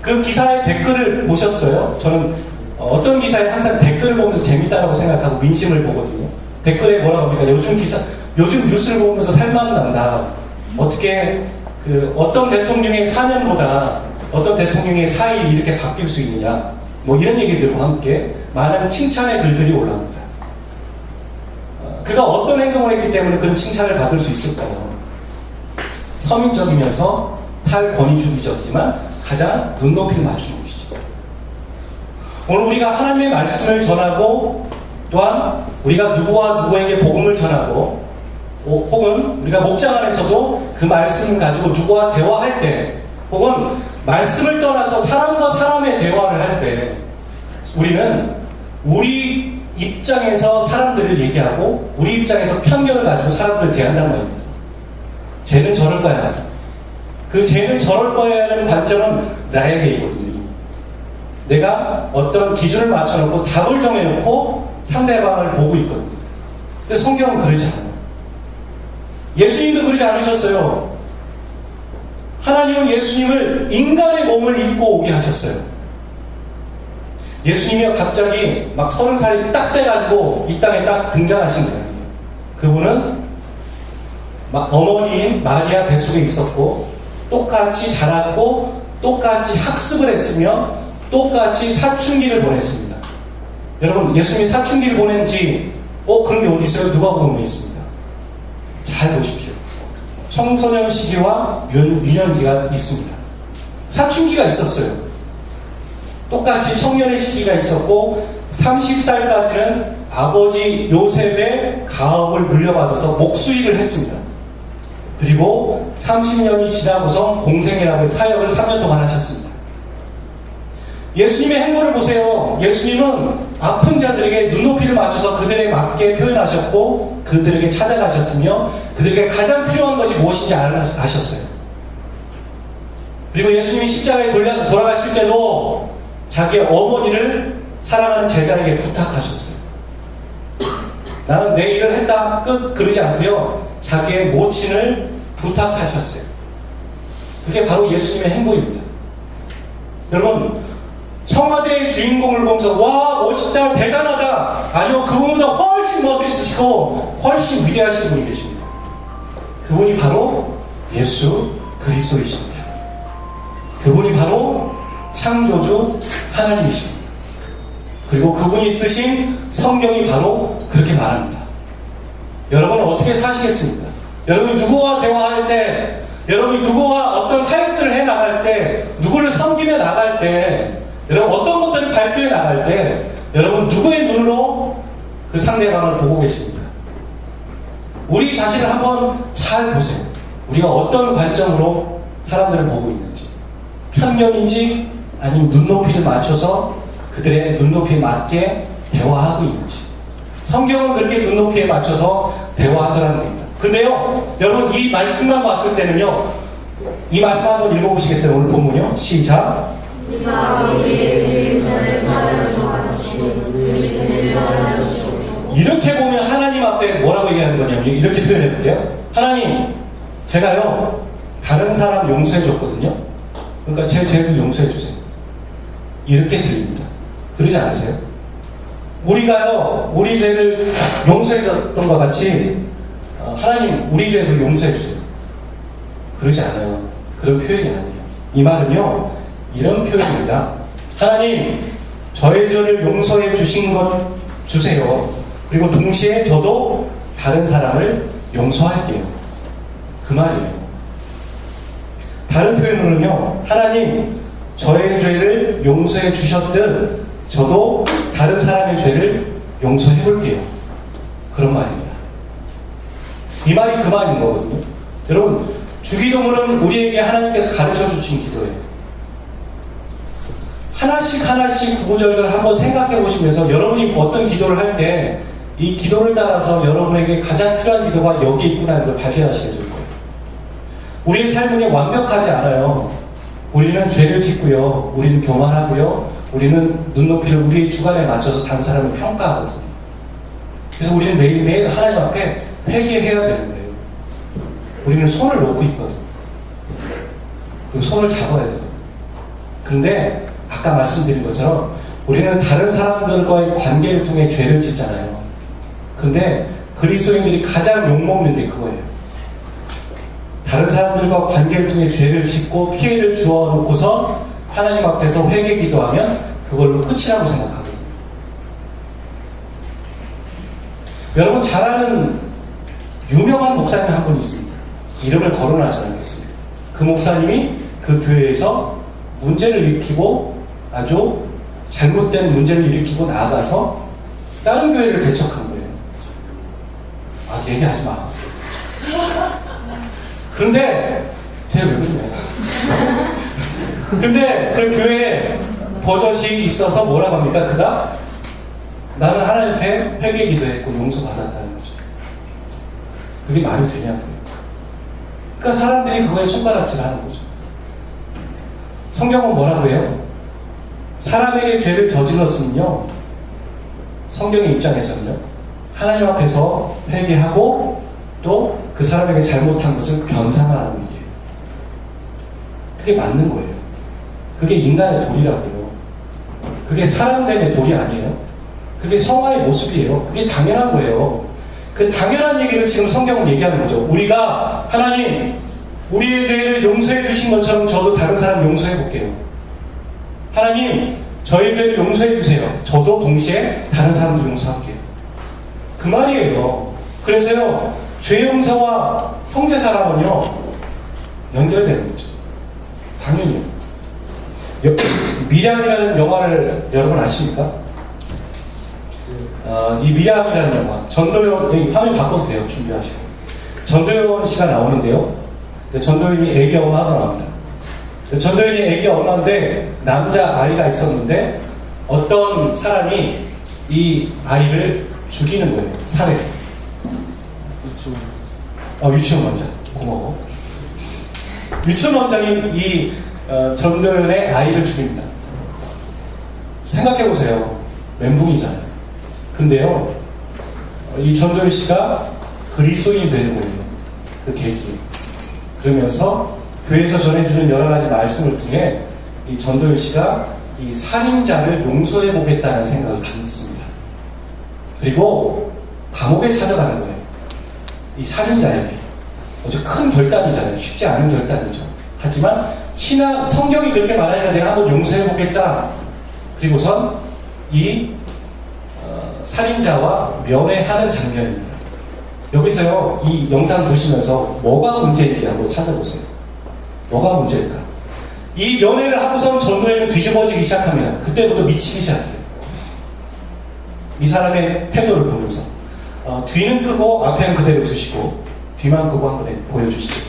그 기사의 댓글을 보셨어요? 저는 어떤 기사에 항상 댓글을 보면서 재밌다라고 생각하고 민심을 보거든요. 댓글에 뭐라고 합니까? 요즘 뉴스를 보면서 살만 난다. 어떻게 어떤 대통령의 4년보다 어떤 대통령의 사일이 이렇게 바뀔 수 있느냐? 이런 얘기들과 함께 많은 칭찬의 글들이 올라옵니다. 그가 어떤 행동을 했기 때문에 그런 칭찬을 받을 수 있을까요? 서민적이면서 탈권위주의적이지만 가장 눈높이를 맞추는 것이죠. 오늘 우리가 하나님의 말씀을 전하고 또한 우리가 누구와 누구에게 복음을 전하고 혹은 우리가 목장 안에서도 그 말씀을 가지고 누구와 대화할 때 혹은 말씀을 떠나서 사람과 사람의 대화를 할 때 우리는 우리 입장에서 사람들을 얘기하고 우리 입장에서 편견을 가지고 사람들을 대한다는 말입니다. 쟤는 저럴 거야. 그 쟤는 저럴 거야 하는 관점은 나에게 있거든요. 내가 어떤 기준을 맞춰놓고 답을 정해놓고 상대방을 보고 있거든요. 근데 성경은 그러지 않아요. 예수님도 그러지 않으셨어요. 하나님은 예수님을 인간의 몸을 입고 오게 하셨어요. 예수님이 갑자기 막 30살이 딱 돼가지고 이 땅에 딱 등장하신 거예요. 그분은 어머니인 마리아 뱃속에 있었고 똑같이 자랐고 똑같이 학습을 했으며 똑같이 사춘기를 보냈습니다. 여러분 예수님이 사춘기를 보낸지 그런 게 어디 있어요? 누가복음에 있습니다. 잘 보십시오. 청소년 시기와 유년기가 있습니다. 사춘기가 있었어요. 똑같이 청년의 시기가 있었고 30살까지는 아버지 요셉의 가업을 물려받아서 목수일을 했습니다. 그리고 30년이 지나고서 공생이라고 사역을 3년 동안 하셨습니다. 예수님의 행보를 보세요. 예수님은 아픈 자들에게 눈높이를 맞춰서 그들에 맞게 표현하셨고 그들에게 찾아가셨으며 그들에게 가장 필요한 것이 무엇인지 아셨어요. 그리고 예수님이 십자가에 돌아가실 때도 자기의 어머니를 사랑하는 제자에게 부탁하셨어요. 나는 내 일을 했다 끝 그러지 않고요. 자기의 모친을 부탁하셨어요. 그게 바로 예수님의 행보입니다. 여러분 청와대의 주인공을 보면서 와 멋있다 대단하다 아니요 그분보다 훨씬 멋있으시고 훨씬 위대하신 분이 계십니다. 그분이 바로 예수 그리스도이십니다. 그분이 바로 창조주 하나님이십니다. 그리고 그분이 쓰신 성경이 바로 그렇게 말합니다. 여러분은 어떻게 사시겠습니까? 여러분이 누구와 대화할 때 여러분이 누구와 어떤 사역들을 해 나갈 때 누구를 섬기며 나갈 때 여러분 어떤 것들을 발표해 나갈 때 여러분 누구의 눈으로 그 상대방을 보고 계십니까? 우리 자신을 한번 잘 보세요. 우리가 어떤 관점으로 사람들을 보고 있는지 편견인지 아니면 눈높이를 맞춰서 그들의 눈높이에 맞게 대화하고 있는지 성경은 그렇게 눈높이에 맞춰서 대화하더라는 겁니다. 근데요 여러분 이 말씀만 봤을 때는요 이 말씀 한번 읽어보시겠어요? 오늘 본문이요 시작 이렇게 보면 하나님 앞에 뭐라고 얘기하는 거냐면 이렇게 표현해 볼게요. 하나님 제가요 다른 사람 용서해 줬거든요. 그러니까 제 죄도 용서해 주세요. 이렇게 들립니다. 그러지 않으세요? 우리가요 우리 죄를 용서해 줬던 것 같이 하나님 우리 죄를 용서해 주세요. 그러지 않아요. 그런 표현이 아니에요. 이 말은요 이런 표현입니다. 하나님 저의 죄를 용서해 주신 것 주세요. 그리고 동시에 저도 다른 사람을 용서할게요. 그 말이에요. 다른 표현으로는요 하나님 저의 죄를 용서해 주셨듯 저도 다른 사람의 죄를 용서해 볼게요. 그런 말입니다. 이 말이 그 말인 거거든요. 여러분 주기도문은 우리에게 하나님께서 가르쳐 주신 기도예요. 하나씩 구구절절 한번 생각해 보시면서 여러분이 어떤 기도를 할 때 이 기도를 따라서 여러분에게 가장 필요한 기도가 여기 있구나 걸 발견하시게 될 거예요. 우리의 삶은 완벽하지 않아요. 우리는 죄를 짓고요. 우리는 교만하고요. 우리는 눈높이를 우리의 주관에 맞춰서 다른 사람을 평가하거든요. 그래서 우리는 매일매일 하나님 앞에 회개해야 되는 거예요. 우리는 손을 놓고 있거든요. 그리고 손을 잡아야 돼요. 그런데 아까 말씀드린 것처럼 우리는 다른 사람들과의 관계를 통해 죄를 짓잖아요. 근데 그리스도인들이 가장 욕먹는 게 그거예요. 다른 사람들과 관계를 통해 죄를 짓고 피해를 주어 놓고서 하나님 앞에서 회개 기도하면 그걸로 끝이라고 생각하거든요. 여러분 잘 아는 유명한 목사님 한 분 있습니다. 이름을 거론하지 않겠습니다. 그 목사님이 그 교회에서 문제를 일으키고 아주 잘못된 문제를 일으키고 나아가서 다른 교회를 개척한 거예요. 아, 얘기하지 마. 그런데 제가 왜 그러냐. 근데 그 교회 버젓이 있어서 뭐라고 합니까? 그가 나는 하나님께 회개 기도했고 용서받았다는 거죠. 그게 말이 되냐고요. 그러니까 사람들이 그거에 손가락질 하는 거죠. 성경은 뭐라고 해요? 사람에게 죄를 저질렀으면요, 성경의 입장에서는요, 하나님 앞에서 회개하고 또 그 사람에게 잘못한 것을 변상하라는 얘기예요. 그게 맞는 거예요. 그게 인간의 도리라고요. 그게 사람들의 도리 아니에요. 그게 성화의 모습이에요. 그게 당연한 거예요. 그 당연한 얘기를 지금 성경은 얘기하는 거죠. 우리가 하나님, 우리의 죄를 용서해 주신 것처럼 저도 다른 사람 용서해 볼게요. 하나님, 저의 죄를 용서해 주세요. 저도 동시에 다른 사람들 용서할게요. 그 말이에요. 그래서요, 죄 용서와 형제 사랑은요, 연결되는 거죠. 당연히요. 미량이라는 영화를 여러분 아십니까? 이 미량이라는 영화, 전도연, 화면 바꿔도 돼요. 준비하시고. 전도연 씨가 나오는데요. 전도연이 애기 엄마가 나옵니다. 전도연이 애기 엄마인데 남자 아이가 있었는데 어떤 사람이 이 아이를 죽이는 거예요. 살해. 유치원 원장. 고마워. 유치원 원장이 이 전도연의 아이를 죽입니다. 생각해보세요. 멘붕이잖아요. 근데요, 이 전도연 씨가 그리스도인이 되는 거예요. 그 계기. 그러면서 교회에서 전해주는 여러 가지 말씀을 통해 이 전도연 씨가 이 살인자를 용서해 보겠다는 생각을 갖습니다. 그리고 감옥에 찾아가는 거예요. 이 살인자에게. 아주 큰 결단이잖아요. 쉽지 않은 결단이죠. 하지만 성경이 그렇게 말하니까 내가 한번 용서해 보겠다. 그리고선 이 살인자와 면회하는 장면입니다. 여기서요, 이 영상 보시면서 뭐가 문제인지 한번 찾아보세요. 뭐가 문제일까? 이 면회를 하고선 전도에는 뒤집어지기 시작합니다. 그때부터 미치기 시작해요. 이 사람의 태도를 보면서 뒤는 끄고 앞에는 그대로 두시고 뒤만 끄고 한번 보여주시죠.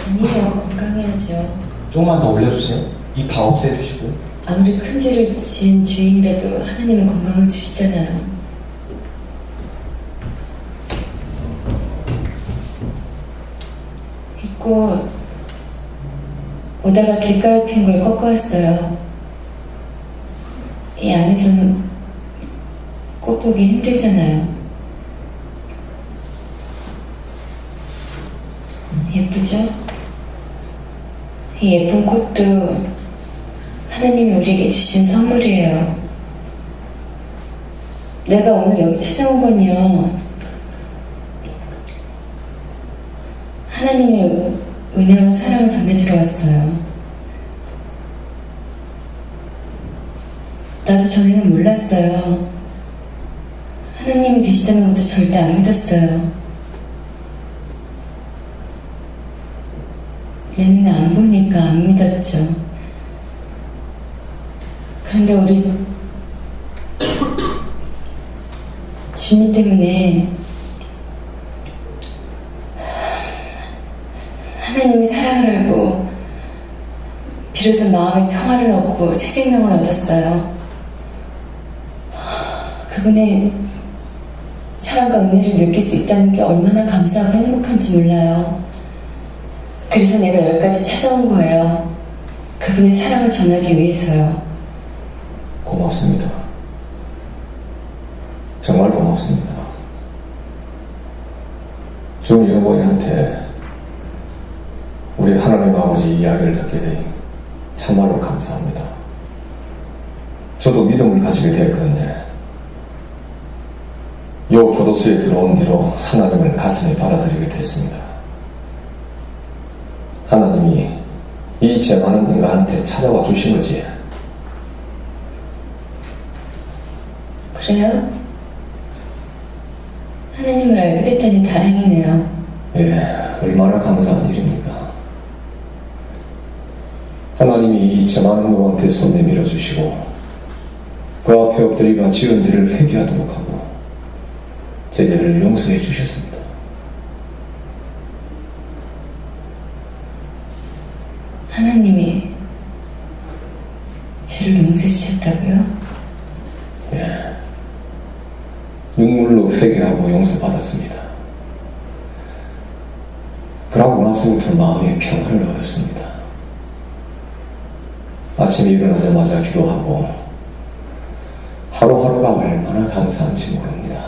아니에요. 건강해야죠. 조금만 더 올려주세요. 이 다 없애주시고요. 아무리 큰 죄를 지은 죄인이라도 하나님은 건강을 주시잖아요. 잊고 오다가 길가에 핀 걸 꺾어왔어요. 이 안에서는 꽃 보기 힘들잖아요. 예쁘죠? 이 예쁜 꽃도 하나님이 우리에게 주신 선물이에요. 내가 오늘 여기 찾아온 건요, 하나님의 은혜와 사랑을 전해주러 왔어요. 나도 전에는 몰랐어요. 하나님이 계시다는 것도 절대 안 믿었어요. 내 눈에 안 보니까 안 믿었죠. 그런데 우리 주님 때문에 하나님의 사랑을 알고 비로소 마음의 평화를 얻고 새 생명을 얻었어요. 그분의 사랑과 은혜를 느낄 수 있다는 게 얼마나 감사하고 행복한지 몰라요. 그래서 내가 여기까지 찾아온 거예요. 그분의 사랑을 전하기 위해서요. 고맙습니다. 정말 고맙습니다. 준 여보이한테 우리 하나님 아버지 이야기를 듣게 되니 참말로 감사합니다. 저도 믿음을 가지게 되었거든요. 요 교도소에 들어온 뒤로 하나님을 가슴에 받아들이게 됐습니다. 하나님이 이 죄 많은 인간한테 찾아와 주신 거지. 그래요? 하나님을 알게 됐다니 다행이네요. 예, 얼마나 감사한 일입니까? 하나님이 이 죄 많은 놈한테 손 내밀어 주시고 그 앞에 엎드리가 지은 죄를 회개하도록 하고 제 죄를 용서해 주셨습니다. 하나님이 죄를 용서해 주셨다고요? 예. 눈물로 회개하고 용서받았습니다. 그러고 나서부터 마음의 평안을 얻었습니다. 아침에 일어나자마자 기도하고 하루하루가 얼마나 감사한지 모릅니다.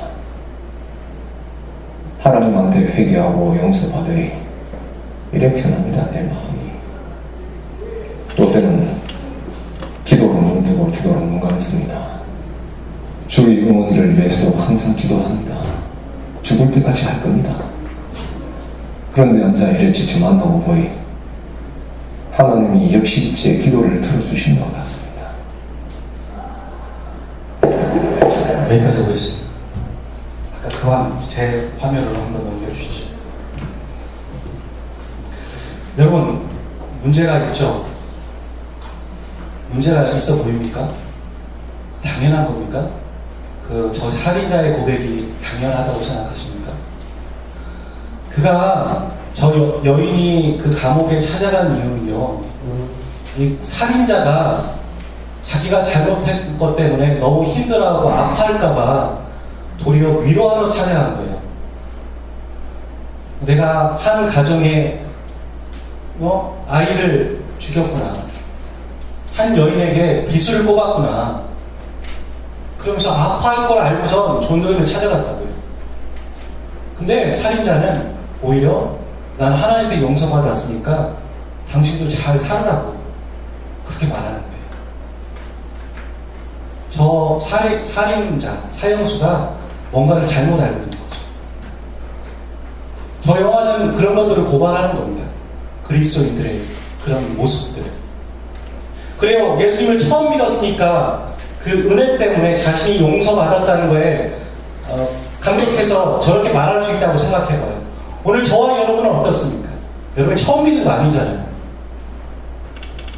하나님한테 회개하고 용서받으니 이래 편합니다. 내 마음이. 요새는 기도로 눈 뜨고 기도로 눈 감습니다. 주의 어머니를 위해서 항상 기도합니다. 죽을 때까지 할 겁니다. 그런데 앉아 이래 직접 만나고 보니 하나님이 역시 제 기도를 들어주신 것 같습니다. 여기까지 하겠습니다. 아까 제 화면으로 한번 넘겨주시죠. 여러분, 문제가 있죠? 문제가 있어 보입니까? 당연한 겁니까? 저 살인자의 고백이 당연하다고 생각하십니까? 그가 저 여인이 그 감옥에 찾아간 이유는요, 이 살인자가 자기가 잘못한 것 때문에 너무 힘들어하고 아파할까봐 도리어 위로하러 찾아간 거예요. 내가 한 가정에 아이를 죽였구나, 한 여인에게 비수를 꼽았구나, 그러면서 아파할 걸 알고선 존노인을 찾아갔다고요. 근데 살인자는 오히려 난 하나님께 용서받았으니까 당신도 잘 살으라고 그렇게 말하는 거예요. 저 살인자, 사형수가 뭔가를 잘못 알고 있는 거죠. 저 영화는 그런 것들을 고발하는 겁니다. 그리스도인들의 그런 모습들. 그래요. 예수님을 처음 믿었으니까 그 은혜 때문에 자신이 용서받았다는 거에 감격해서 저렇게 말할 수 있다고 생각해봐요. 오늘 저와 여러분은 어떻습니까? 여러분 처음 믿는 거 아니잖아요.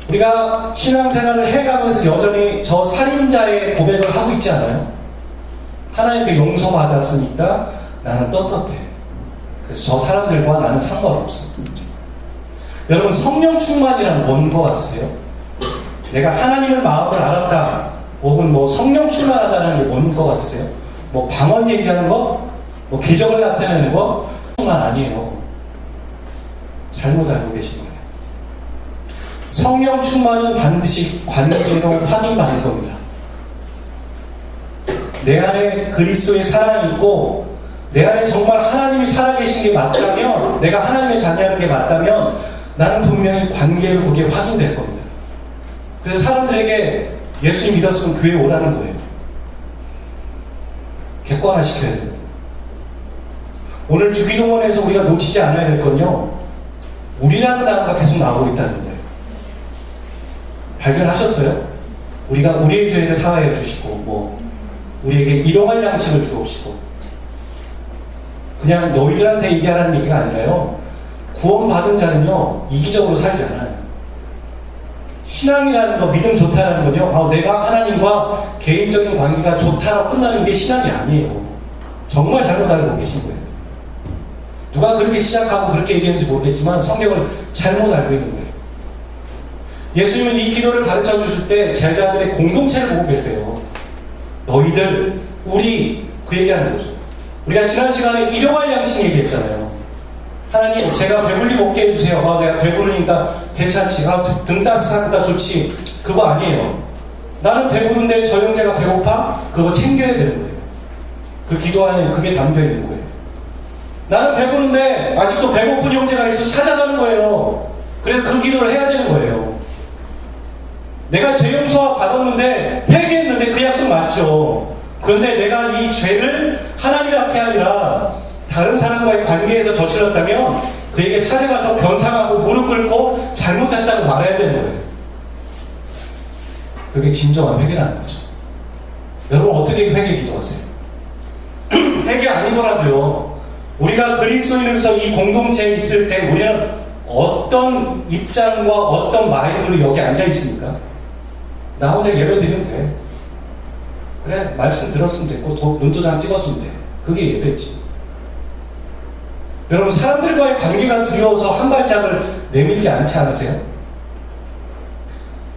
우리가 신앙생활을 해가면서 여전히 저 살인자의 고백을 하고 있지 않아요? 하나님께 용서받았으니까 나는 떳떳해. 그래서 저 사람들과 나는 상관없어. 여러분, 성령 충만이란 뭔 거 같으세요? 내가 하나님을 마음을 알았다, 혹은 성령 충만하다는 게 뭔 거 같으세요? 방언 얘기하는 거? 기적을 나타내는 거? 충만 아니에요. 잘못 알고 계신 거예요. 성령 충만은 반드시 관계로 확인받을 겁니다. 내 안에 그리스도의 사랑이 있고 내 안에 정말 하나님이 살아계신 게 맞다면, 내가 하나님의 자녀라는 게 맞다면 나는 분명히 관계로 그게 확인될 겁니다. 그래서 사람들에게 예수님 믿었으면 교회 오라는 거예요. 객관화시켜야 돼요. 오늘 주기도문에서 우리가 놓치지 않아야 될 건요, 우리라는 단어가 계속 나오고 있다는 거예요. 발견하셨어요? 우리가 우리의 죄를 사하여 주시고 우리에게 일용할 양식을 주옵시고, 그냥 너희들한테 얘기하라는 얘기가 아니라요, 구원받은 자는요 이기적으로 살지 않아요. 신앙이라는 거, 믿음 좋다라는 건요, 내가 하나님과 개인적인 관계가 좋다라고 끝나는 게 신앙이 아니에요. 정말 잘못 알고 계신 거예요. 누가 그렇게 시작하고 그렇게 얘기했는지 모르겠지만 성경을 잘못 알고 있는 거예요. 예수님은 이 기도를 가르쳐 주실 때 제자들의 공동체를 보고 계세요. 너희들, 우리, 그 얘기하는 거죠. 우리가 지난 시간에 일용할 양식 얘기했잖아요. 하나님, 제가 배불리 먹게 해주세요. 내가 배부르니까 괜찮지. 등 따뜻하니까 좋지. 그거 아니에요. 나는 배부른데 저 형제가 배고파? 그거 챙겨야 되는 거예요. 그 기도 안에 그게 담겨 있는 거예요. 나는 배부른데 아직도 배고픈 형제가 있어 찾아가는 거예요. 그래서 그 기도를 해야 되는 거예요. 내가 죄 용서 받았는데, 회개했는데 그 약속 맞죠. 그런데 내가 이 죄를 하나님 앞에 아니라 다른 사람과의 관계에서 저질렀다면 그에게 찾아가서 변상하고 무릎 꿇고 잘못했다고 말해야 되는 거예요. 그게 진정한 회개라는 거죠. 여러분, 어떻게 회개 기도하세요? 회개 아니더라도요, 우리가 그리스도인으로서 이 공동체에 있을 때 우리는 어떤 입장과 어떤 마인드로 여기 앉아 있습니까? 나 혼자 예배 드리면 돼. 그래, 말씀 들었으면 됐고 눈도장 찍었으면 돼. 그게 예배지. 여러분, 사람들과의 관계가 두려워서 한 발짝을 내밀지 않지 않으세요?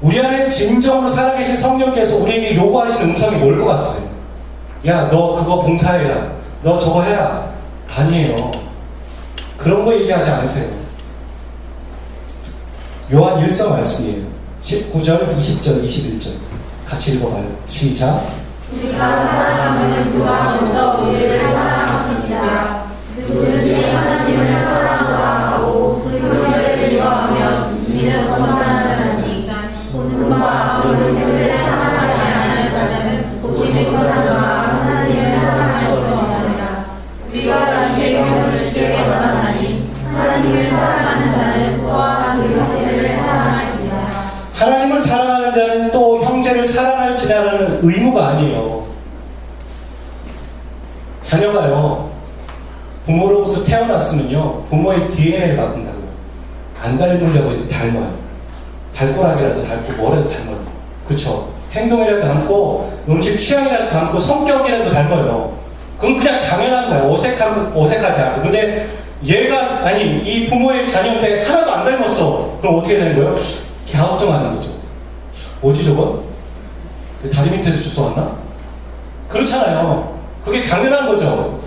우리 안에 진정으로 살아계신 성령께서 우리에게 요구하시는 음성이 뭘 것 같으세요? 야, 너 그거 봉사해라. 너 저거 해라. 아니에요. 그런 거 얘기하지 않으세요. 요한 1서 말씀이에요. 19절, 20절, 21절. 같이 읽어봐요. 시작. 우리가 사랑하면 그가 먼저 우리를 사랑하셨으라. 누구든지 하나님을 사랑하노라 하고 그 교제를 이어하면 이는 거짓말하는 자니 본능과 아버지를 사랑하지 않는 자는 오직 하나님과 하나님을 사랑할 수 없느니라. 우리가 이 계명을 주께 받았나니 하나님을 사랑하는 자는 또한 그 형제를 사랑할지니라. 하나님을 사랑하는 자는 또 형제를 사랑할지라는 의무가 아니에요. 자녀가요, 부모로부터 태어났으면요, 부모의 DNA를 바꾼다고요. 안 닮으려고 해도 닮아요. 발꼬락이라도 닮고 뭐라도 닮아요. 그쵸? 행동이라도 닮고 음식 취향이라도 닮고 성격이라도 닮아요. 그건 그냥 당연한 거예요. 어색하지 않고. 근데 얘가, 아니, 이 부모의 자녀인데 하나도 안 닮았어. 그럼 어떻게 되는 거예요? 갸우뚱하는 거죠. 뭐지 저거? 다리 밑에서 주워왔나? 그렇잖아요. 그게 당연한 거죠.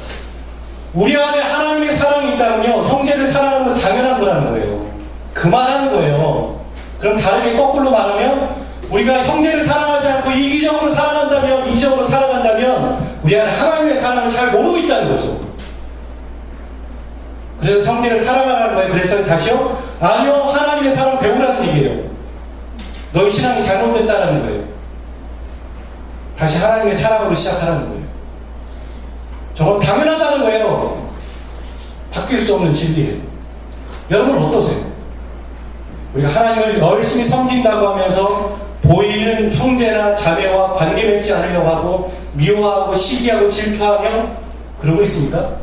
우리 안에 하나님의 사랑이 있다면요, 형제를 사랑하는 건 당연한 거라는 거예요. 그만하는 거예요. 그럼 다르게 거꾸로 말하면, 우리가 형제를 사랑하지 않고 이기적으로 사랑한다면, 이기적으로 살아간다면 우리 안에 하나님의 사랑을 잘 모르고 있다는 거죠. 그래서 형제를 사랑하라는 거예요. 그래서 다시요, 아니요, 하나님의 사랑 배우라는 얘기예요. 너희 신앙이 잘못됐다는 거예요. 다시 하나님의 사랑으로 시작하라는 거예요. 저건 당연하다는 거예요. 바뀔 수 없는 진리예요. 여러분 어떠세요? 우리가 하나님을 열심히 섬긴다고 하면서 보이는 형제나 자매와 관계 맺지 않으려고 하고 미워하고 시기하고 질투하며 그러고 있습니까?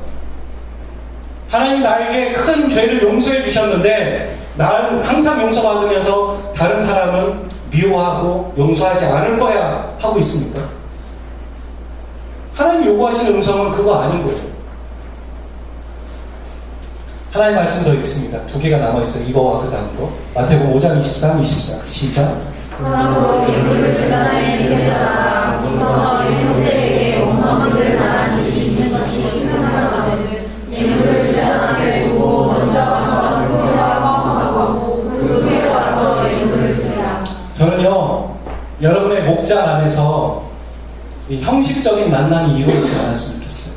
하나님 나에게 큰 죄를 용서해 주셨는데 나는 항상 용서받으면서 다른 사람은 미워하고 용서하지 않을 거야 하고 있습니까? 하나님 요구하시는 음성은 그거 아닌 거예요. 하나님 말씀 더 있습니다. 두 개가 남아있어요. 이거와 그 다음으로. 마태복음 5장 23, 24. 시작. 그러므로 예물을 제사장에 드리려다가 무서워 형제에게 원망을 말한 일이 있는 것이 생각나거든. 예물을 제사장에 두고 먼저 가서 형제와 화목하고 그 후에 와서 예물을 드리라. 저는요, 여러분의 목장 안에서 이 형식적인 만남이 이루어지지 않았으면 좋겠어요.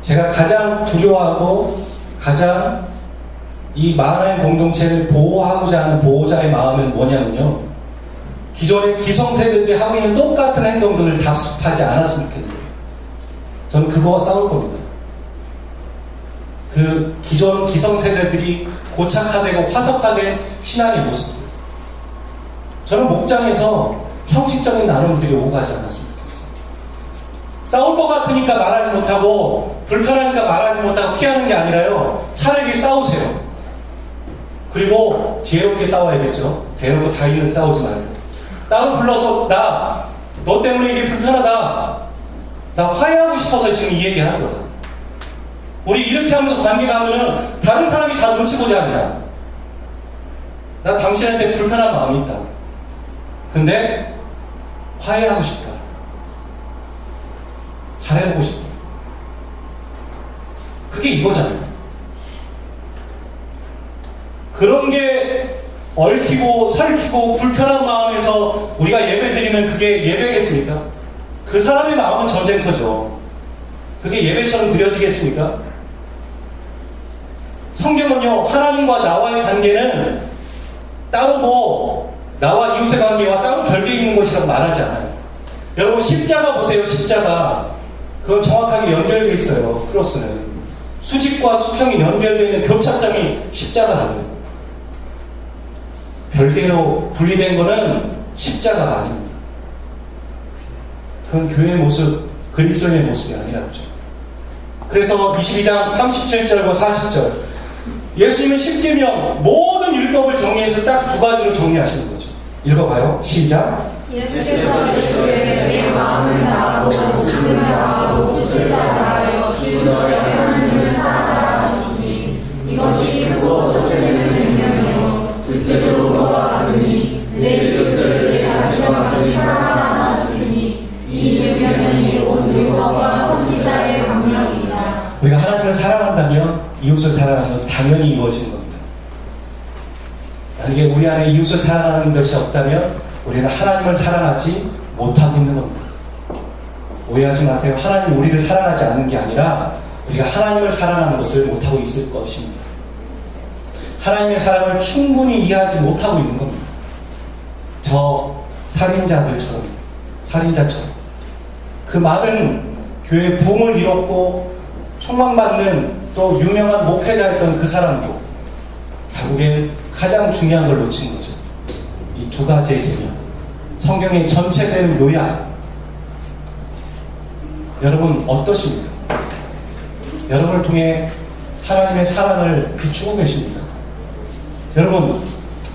제가 가장 두려워하고 가장 이 마하나임 공동체를 보호하고자 하는 보호자의 마음은 뭐냐면요, 기존의 기성세대들이 하고 있는 똑같은 행동들을 답습하지 않았으면 좋겠는 거예요. 저는 그거와 싸울 겁니다. 그 기존 기성세대들이 고착화되고 화석화된 신앙의 모습들. 저는 목장에서 형식적인 나눔들이 오가지 않았으면 좋겠어요. 싸울 것 같으니까 말하지 못하고 불편하니까 말하지 못하고 피하는 게 아니라요, 차라리 싸우세요. 그리고 지혜롭게 싸워야겠죠. 대놓고 다이를 싸우지 말고 따로 불러서 너 때문에 이게 불편하다, 나 화해하고 싶어서 지금 이 얘기 하는 거다. 우리 이렇게 하면서 관계 가면은 다른 사람이 다 눈치 보지 않냐. 나 당신한테 불편한 마음이 있다. 근데 화해하고 싶다. 잘해보고 싶다. 그게 이거잖아요. 그런 게 얽히고 설키고 불편한 마음에서 우리가 예배드리면 그게 예배겠습니까? 그 사람의 마음은 전쟁터죠. 그게 예배처럼 드려지겠습니까? 성경은요, 하나님과 나와의 관계는 따로 나와 이웃의 관계와 따로 별개 있는 것이라고 말하지 않아요. 여러분 십자가 보세요. 십자가 그건 정확하게 연결되어 있어요. 크로스는 수직과 수평이 연결되어 있는 교차점이 십자가라고요. 별개로 분리된 거는 십자가가 아닙니다. 그건 교회의 모습, 그리스도인의 모습이 아니라죠. 그래서 22장 37절과 40절 예수님은 10계명 모든 율법을 정리해서 딱 두 가지로 정리하시는 거죠. 읽어봐요. 시작. 예수께서 이르시되 내 마음을 다하고 목숨을 다하고 뜻을 다하여 주 너의 하나님을 사랑하라 하시니 이것이 크고 첫째되는 명령이요 둘째로 그와 같으니 내 이웃을 내 자신과 같이 사랑하라 하시니 이 명령이 온 율법과 선지자의 강령이다. 우리가 하나님을 사랑한다면 이웃을 사랑하는 건 당연히 이루어지는 겁니다. 만약에 우리 안에 이웃을 사랑하는 것이 없다면 우리는 하나님을 사랑하지 못하고 있는 겁니다. 오해하지 마세요. 하나님이 우리를 사랑하지 않는 게 아니라 우리가 하나님을 사랑하는 것을 못하고 있을 것입니다. 하나님의 사랑을 충분히 이해하지 못하고 있는 겁니다. 저 살인자처럼 그 많은 교회 부흥을 이뤘고 총망받는 또 유명한 목회자였던 그 사람도 결국에 가장 중요한 걸 놓친 거죠. 이 두 가지의 개념, 성경의 전체되는 요약. 여러분 어떠십니까? 여러분을 통해 하나님의 사랑을 비추고 계십니다. 여러분,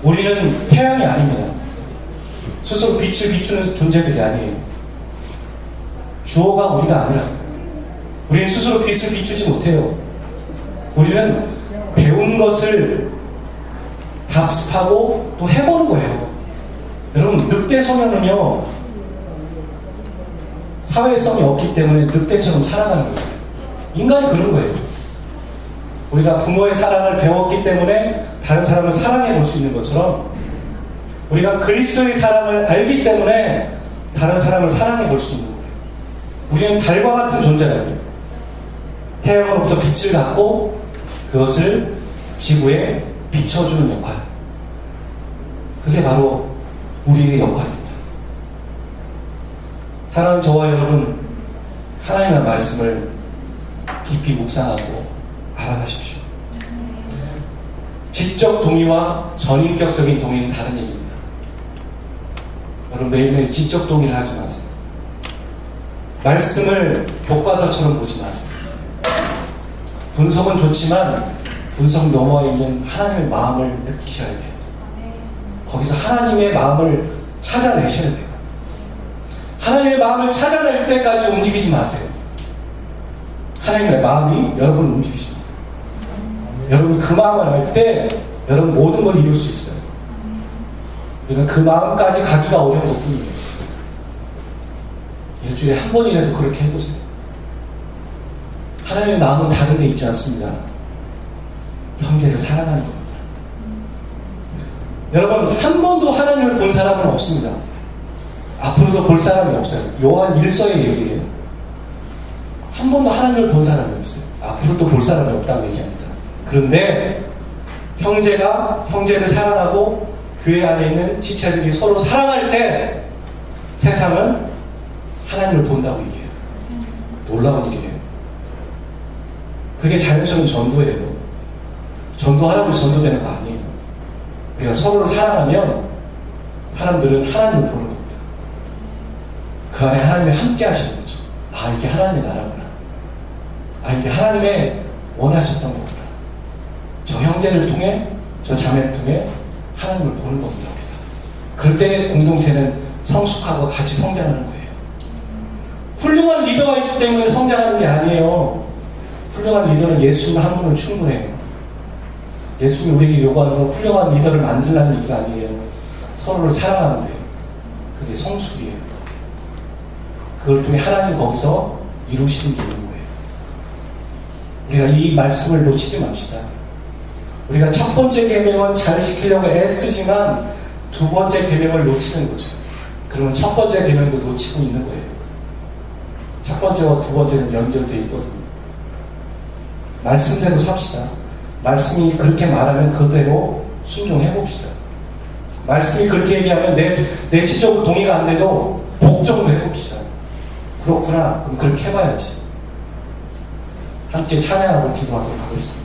우리는 태양이 아닙니다. 스스로 빛을 비추는 존재들이 아니에요. 주어가 우리가 아니라 우리는 스스로 빛을 비추지 못해요. 우리는 배운 것을 답습하고 또 해보는 거예요. 여러분, 늑대 소년은요 사회성이 없기 때문에 늑대처럼 살아가는 거죠. 인간이 그런 거예요. 우리가 부모의 사랑을 배웠기 때문에 다른 사람을 사랑해 볼 수 있는 것처럼 우리가 그리스도의 사랑을 알기 때문에 다른 사람을 사랑해 볼 수 있는 거예요. 우리는 달과 같은 존재라고요. 태양으로부터 빛을 갖고 그것을 지구에 비춰주는 역할. 그게 바로 우리의 역할입니다. 사랑하는 저와 여러분, 하나님의 말씀을 깊이 묵상하고 알아가십시오. 지적 동의와 전인격적인 동의는 다른 얘기입니다. 여러분, 매일매일 지적 동의를 하지 마세요. 말씀을 교과서처럼 보지 마세요. 분석은 좋지만 분석 넘어 있는 하나님의 마음을 느끼셔야 돼요. 거기서 하나님의 마음을 찾아내셔야 돼요. 하나님의 마음을 찾아낼 때까지 움직이지 마세요. 하나님의 마음이 여러분을 움직이십니다. 여러분이 그 마음을 알 때 여러분 모든 걸 이룰 수 있어요. 그러니까 그 마음까지 가기가 어려운 것뿐이에요. 일주일에 한 번이라도 그렇게 해보세요. 하나님의 마음은 다른 데 있지 않습니다. 형제를 사랑하는 겁니다. 여러분, 한 번도 하나님을 본 사람은 없습니다. 앞으로도 볼 사람이 없어요. 요한 1서의 얘기예요. 한 번도 하나님을 본 사람이 없어요. 앞으로도 볼 사람이 없다고 얘기합니다. 그런데 형제가 형제를 사랑하고 교회 안에 있는 지체들이 서로 사랑할 때 세상은 하나님을 본다고 얘기해요. 놀라운 일이에요. 그게 자연스러운 전도예요. 전도하라고 전도되는 거 아니에요. 우리가 서로를 사랑하면 사람들은 하나님을 보는 겁니다. 그 안에 하나님이 함께 하시는 거죠. 아, 이게 하나님의 나라구나. 아, 이게 하나님의 원하셨던 거구나. 저 형제를 통해, 저 자매를 통해 하나님을 보는 겁니다. 그럴 때 공동체는 성숙하고 같이 성장하는 거예요. 훌륭한 리더가 있기 때문에 성장하는 게 아니에요. 훌륭한 리더는 예수님 한 분은 충분해요. 예수님이 우리에게 요구하는 건 훌륭한 리더를 만들라는 얘기가 아니에요. 서로를 사랑하는 데요. 그게 성숙이에요. 그걸 통해 하나님 거기서 이루시는 게 있는 거예요. 우리가 이 말씀을 놓치지 맙시다. 우리가 첫 번째 계명은 잘 지키려고 애쓰지만 두 번째 계명을 놓치는 거죠. 그러면 첫 번째 계명도 놓치고 있는 거예요. 첫 번째와 두 번째는 연결되어 있거든요. 말씀대로 삽시다. 말씀이 그렇게 말하면 그대로 순종해 봅시다. 말씀이 그렇게 얘기하면 내 지적 동의가 안 돼도 복종도 해 봅시다. 그렇구나. 그럼 그렇게 해봐야지. 함께 찬양하고 기도하도록 하겠습니다.